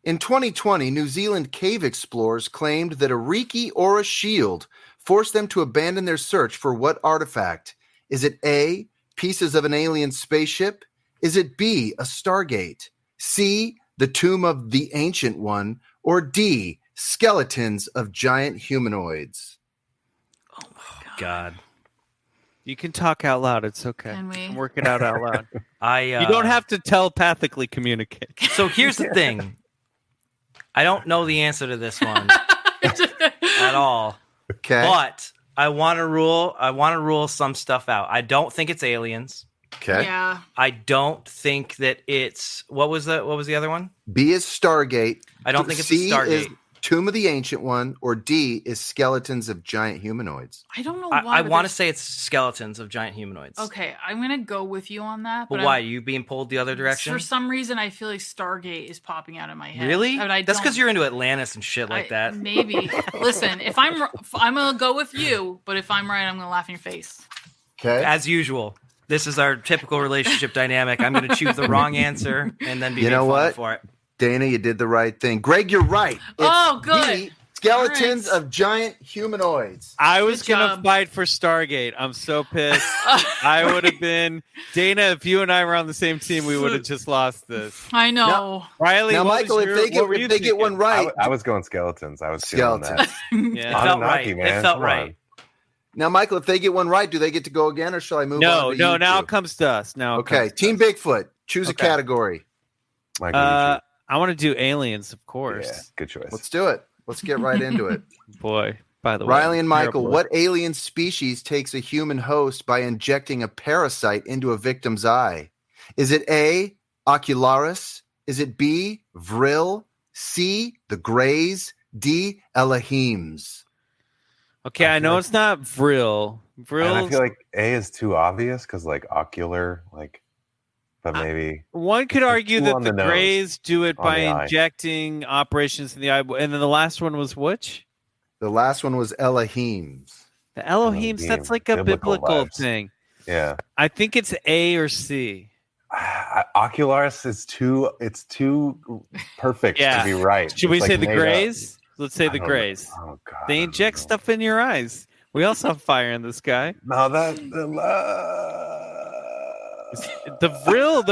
In 2020, New Zealand cave explorers claimed that a Reiki or a shield forced them to abandon their search for what artifact? Is it A, pieces of an alien spaceship? Is it B, a Stargate? C, the tomb of the Ancient One? Or D, skeletons of giant humanoids? Oh my God. You can talk out loud. It's okay. Can we? Work it out loud. You You don't have to telepathically communicate. So here's the thing. I don't know the answer to this one at all. Okay. But I want to rule some stuff out. I don't think it's aliens. Okay. Yeah. I don't think that it's what was the other one? B is Stargate. I don't think it's C a Stargate. is Tomb of the Ancient One, or D is skeletons of giant humanoids. I don't know why. I want to say it's skeletons of giant humanoids. Okay, I'm gonna go with you on that. But why? You being pulled the other direction? For some reason, I feel like Stargate is popping out of my head. Really? But I That's don't- because you're into Atlantis and shit like that. Maybe. Listen, if I'm gonna go with you, but if I'm right, I'm gonna laugh in your face. Okay. As usual. This is our typical relationship dynamic. I'm going to choose the wrong answer and then be made fun of for it. Dana, you did the right thing. Greg, you're right. It's good. D, skeletons of giant humanoids. I was Good going to job. fight for Stargate. I'm so pissed. I would have been Dana. If you and I were on the same team, we would have just lost this. I know. Riley, Now, what Michael, was if your- they get what were you if they get one thinking? right, I was going skeletons. I was feeling skeletons. that. It Yeah. felt Anunnaki, right. man. It felt Come right. on. Now, Michael, if they get one right, do they get to go again, or shall I move No, on? no. You Now two? it comes to us. Now, it Okay, comes to Team us. Bigfoot. Choose a Okay. category. Michael, you I want to do aliens, of choose. course. Yeah, good choice. Let's do it. Let's get right into it. Boy, by the way, Riley and Michael, boy. what alien species takes a human host by injecting a parasite into a victim's eye? Is it A, Ocularis? Is it B, Vril? C, the Greys? D, Elohims? Okay, I know it's not Vril. And I Vril. feel like A is too obvious because like ocular, like, but maybe One could argue two that on the the nose, Greys do it on by the eye. injecting operations in the eye, and then the last one was which? The last one was Elohims. The Elohims. That's like a Biblical biblical vibes. thing. yeah. I think it's A or C. Ocularis is too perfect Yeah. to be right. Should we It's, say like, the made up. Greys? Let's say I the don't Greys. know. Oh God. They I don't inject know. stuff in your eyes. We also have fire in the sky. No, that The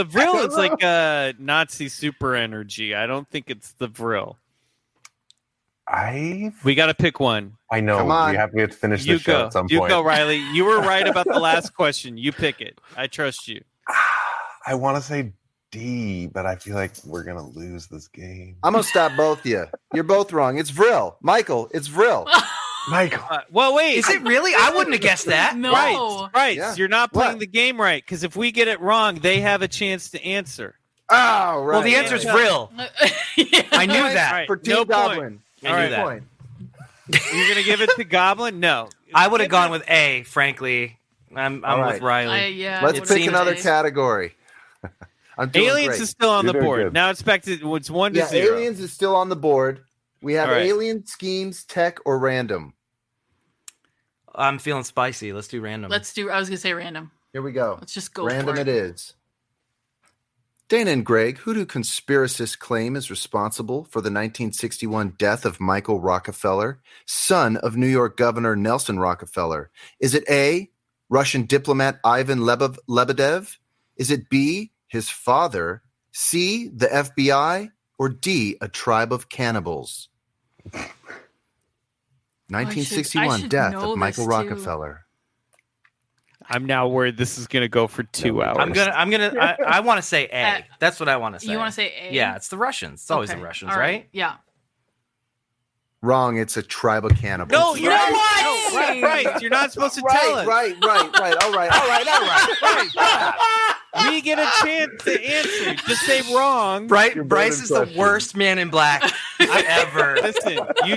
Vril is like a Nazi super energy. I don't think it's the Vril. We got to pick one. I know. Come on. We have to finish the You show go. at some You point. go, Riley. You were right about the last question. You pick it. I trust you. I want to say D, but I feel like we're gonna lose this game. I'm going to stop both of you. You're both wrong. It's Vril. Michael, it's Vril. Michael, Well, wait. Is it really? I wouldn't have guessed that. No. Right. Yeah. You're not playing What? the game right because if we get it wrong, they have a chance to answer. Oh, right. Well, the answer's Vril. I knew that. Right. For Team No point. Goblin. I knew that. Point. You're gonna give it to Goblin? No. I would have gone with A, frankly. I'm All with right. Riley. Yeah. Let's It pick seems- another category. I'm doing Aliens great. is still on You're the doing board. good. Now it's back to it's 1 to Yeah, 0. aliens is still on the board. We have All right. alien schemes, tech, or random. I'm feeling spicy. Let's do random. I was gonna say random. Here we go. Let's just go Random for it is. Dana and Greg, who do conspiracists claim is responsible for the 1961 death of Michael Rockefeller, son of New York Governor Nelson Rockefeller? Is it A, Russian diplomat Ivan Lebedev? Is it B, his father? C, the FBI? Or D, a tribe of cannibals? 1961 should death know of Michael this, too. Rockefeller. I'm now worried this is gonna go for 2 hours. I want to say A. That's what I want to say. You want to say A? Yeah, it's the Russians. It's always Okay. the Russians, All right? Yeah. Wrong, it's a tribe of cannibals. No, you're Right. not. No, right. You're not supposed to tell us. Right. All right. We get a chance to answer. Just say wrong. Bryce is the worst man in black ever. Listen, you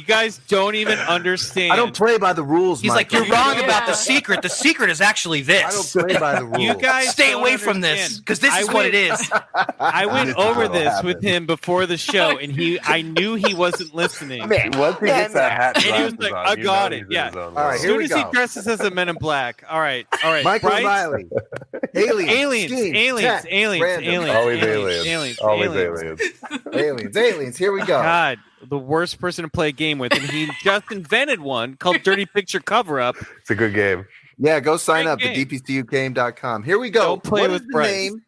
guys don't even understand. I don't play by the rules. He's like, Michael. you're wrong Yeah. about the secret. The secret is actually this. I don't play by the rules. You guys Stay don't away from this understand. because this is what it is. I went This is over what'll this happen. with him before the show, and I knew he wasn't listening. once he gets that hat, And he was glasses like, on, I you got know it, he's in yeah. his own All right, world. As here soon we as he go. dresses as a Men in Black. All right. Michael Bryce? Riley. Aliens. Aliens, schemes, aliens, tech, aliens, random. aliens, Always aliens, aliens. Always aliens. aliens. Aliens. Here we go. God, the worst person to play a game with, and he just invented one called Dirty Picture Cover Up. It's a good game. Yeah, go sign Great up at game. dpcugame.com. Here we go. Don't play What with is the Bryce. name?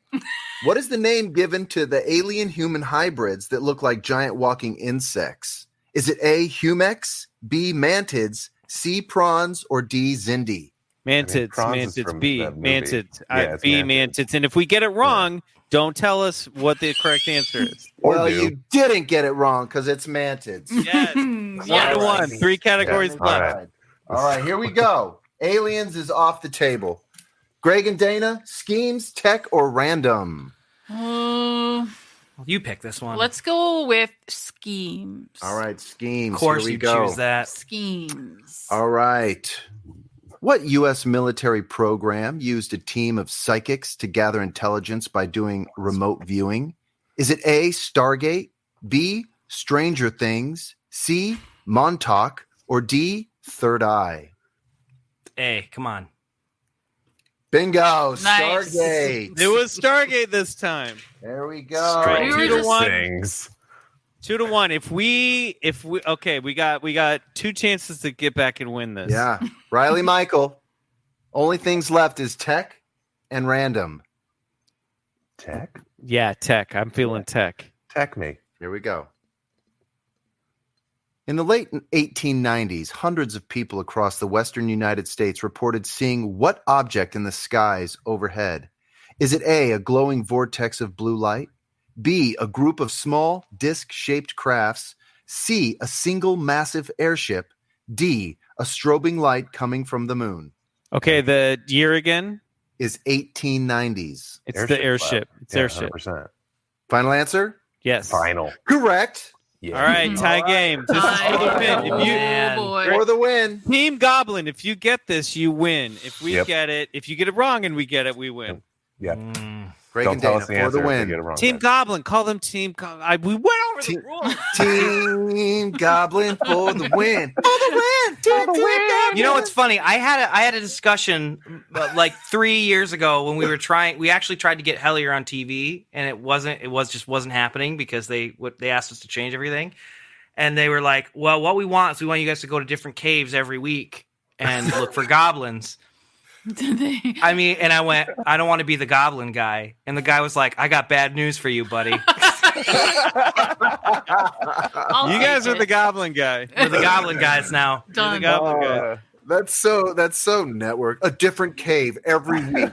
What is the name given to the alien human hybrids that look like giant walking insects? Is it A, humex, B, mantids, C, prawns, or D, zindi? Mantids, Franz is mantids, from B, that movie. mantids, It's B, mantids. mantids. And if we get it wrong, don't tell us what the correct answer is. Or Well, do. you didn't get it wrong because it's mantids. Yes. Yes. 1-1. 3 categories Yeah. left. All right, here we go. Aliens is off the table. Greg and Dana, schemes, tech, or random? You pick this one. Let's go with schemes. All right, schemes. Of course, here we you go. choose that. Schemes. All right. What U.S. military program used a team of psychics to gather intelligence by doing remote viewing? Is it A, Stargate, B, Stranger Things, C, Montauk, or D, Third Eye? A, come on. Bingo, Nice. Stargate. It was Stargate this time. There we go. Stranger We were just- 2-1. Things. 2-1. If we okay, we got 2 chances to get back and win this. Yeah. Riley Michael. Only things left is tech and random. Tech? Yeah, tech. I'm feeling tech. Tech me. Here we go. In the late 1890s, hundreds of people across the western United States reported seeing what object in the skies overhead? Is it A, a glowing vortex of blue light? B, a group of small disc-shaped crafts? C, a single massive airship? D, a strobing light coming from the moon? Okay, the year again? Is 1890s. It's the airship. It's Yeah, airship. 100%. Final answer? Yes. Final. Correct. Yeah. All right, tie All right. game. This is for the win. Oh, If you, man. boy. For the win. Team Goblin, if you get this, you win. If we Yep. get it, if you get it wrong and we get it, we win. Yeah. Greg Don't and tell Dana us the for answer the if we win. get it wrong, Team guys. Goblin, call them Team Goblin. We went over the Team- rules. Team Goblin for the win. For the win. Team Goblin. You know what's funny? I had a discussion like 3 years ago when we actually tried to get Hellier on TV, and it wasn't happening because they asked us to change everything, and they were like, well, what we want is we want you guys to go to different caves every week and look for goblins. Did they? I mean, and I went, I don't want to be the goblin guy, and the guy was like, I got bad news for you, buddy. I'll You guys take are the it. Goblin guy. We're the goblin guys now. You're the Done. Goblin guy. That's so network. A different cave every week.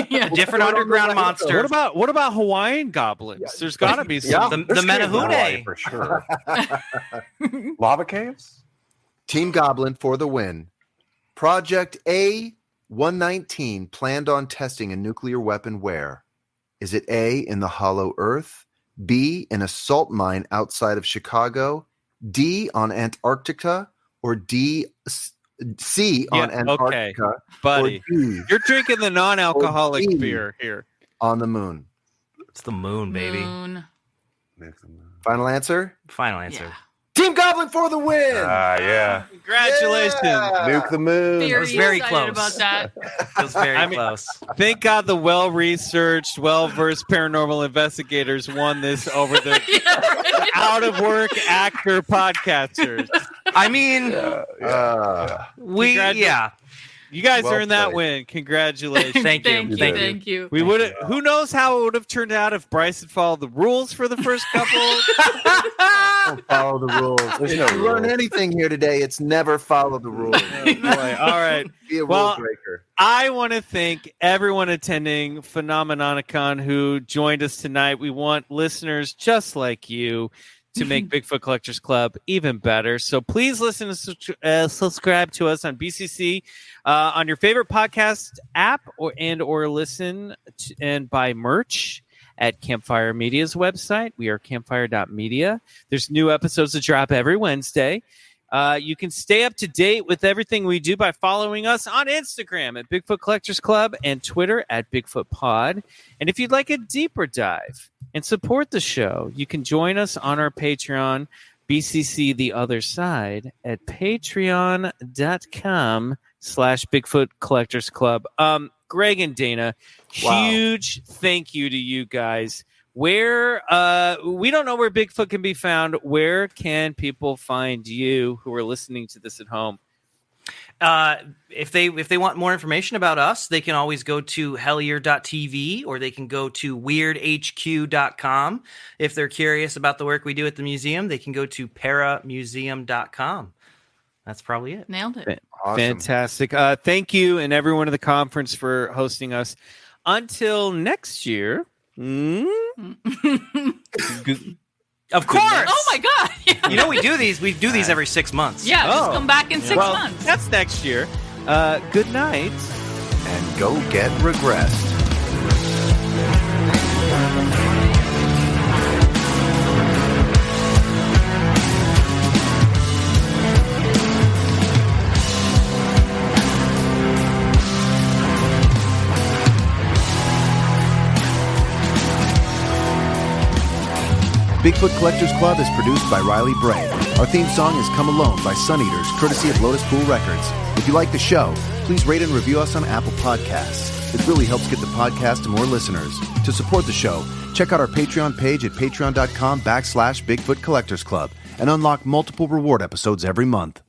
Yeah. Different underground monster. What about Hawaiian goblins? There's got to be some. The There's caves in Hawaii Menahune. for sure. Lava caves? Team Goblin for the win. Project A-119 planned on testing a nuclear weapon where? Is it A, in the hollow earth, B, in a salt mine outside of Chicago, D, on Antarctica, or C, on Yeah, Antarctica, buddy. or D, You're drinking the non-alcoholic D. beer here. on the moon? It's the moon, baby. Moon. Final answer? Final answer. Yeah. Team Goblin for the win! Yeah. Congratulations. Yeah. Nuke the moon. Very was very excited close. about that. It was very I mean- close. Thank God the well-researched, well-versed paranormal investigators won this over the Yeah, right. out-of-work actor podcasters. I mean, Congratu- yeah. You guys Well earned that played. win. Congratulations. Thank you. Thank you. Thank you. Thank you. We would. Who knows how it would have turned out if Bryce had followed the rules for the first couple? Don't follow the rules. There's If no you learn rules. anything here today, it's never follow the rules. Oh, boy. All right. Be a Well, rule breaker. I want to thank everyone attending Phenomenacon who joined us tonight. We want listeners just like you to make Bigfoot Collectors Club even better. So please listen and subscribe to us on BCC on your favorite podcast app or listen and buy merch at Campfire Media's website. We are campfire.media. There's new episodes that drop every Wednesday. You can stay up to date with everything we do by following us on Instagram at Bigfoot Collectors Club and Twitter at Bigfoot Pod. And if you'd like a deeper dive and support the show, you can join us on our Patreon, BCC The Other Side, at patreon.com/Bigfoot Collectors Club. Greg and Dana, Wow. huge thank you to you guys. Where we don't know where Bigfoot can be found. Where can people find you who are listening to this at home? If they want more information about us, they can always go to hellier.tv or they can go to weirdhq.com. If they're curious about the work we do at the museum, they can go to paramuseum.com. That's probably it. Nailed it. Awesome. Fantastic. Thank you and everyone at the conference for hosting us. Until next year. Of course. Oh my God. Yeah. You know we do these every 6 months. Yeah, just come back in 6 months. That's next year. Good night. And go get regressed. Bigfoot Collectors Club is produced by Riley Bray. Our theme song is Come Alone by Suneaters, courtesy of Lotuspool Records. If you like the show, please rate and review us on Apple Podcasts. It really helps get the podcast to more listeners. To support the show, check out our Patreon page at patreon.com/Bigfoot Collectors Club and unlock multiple reward episodes every month.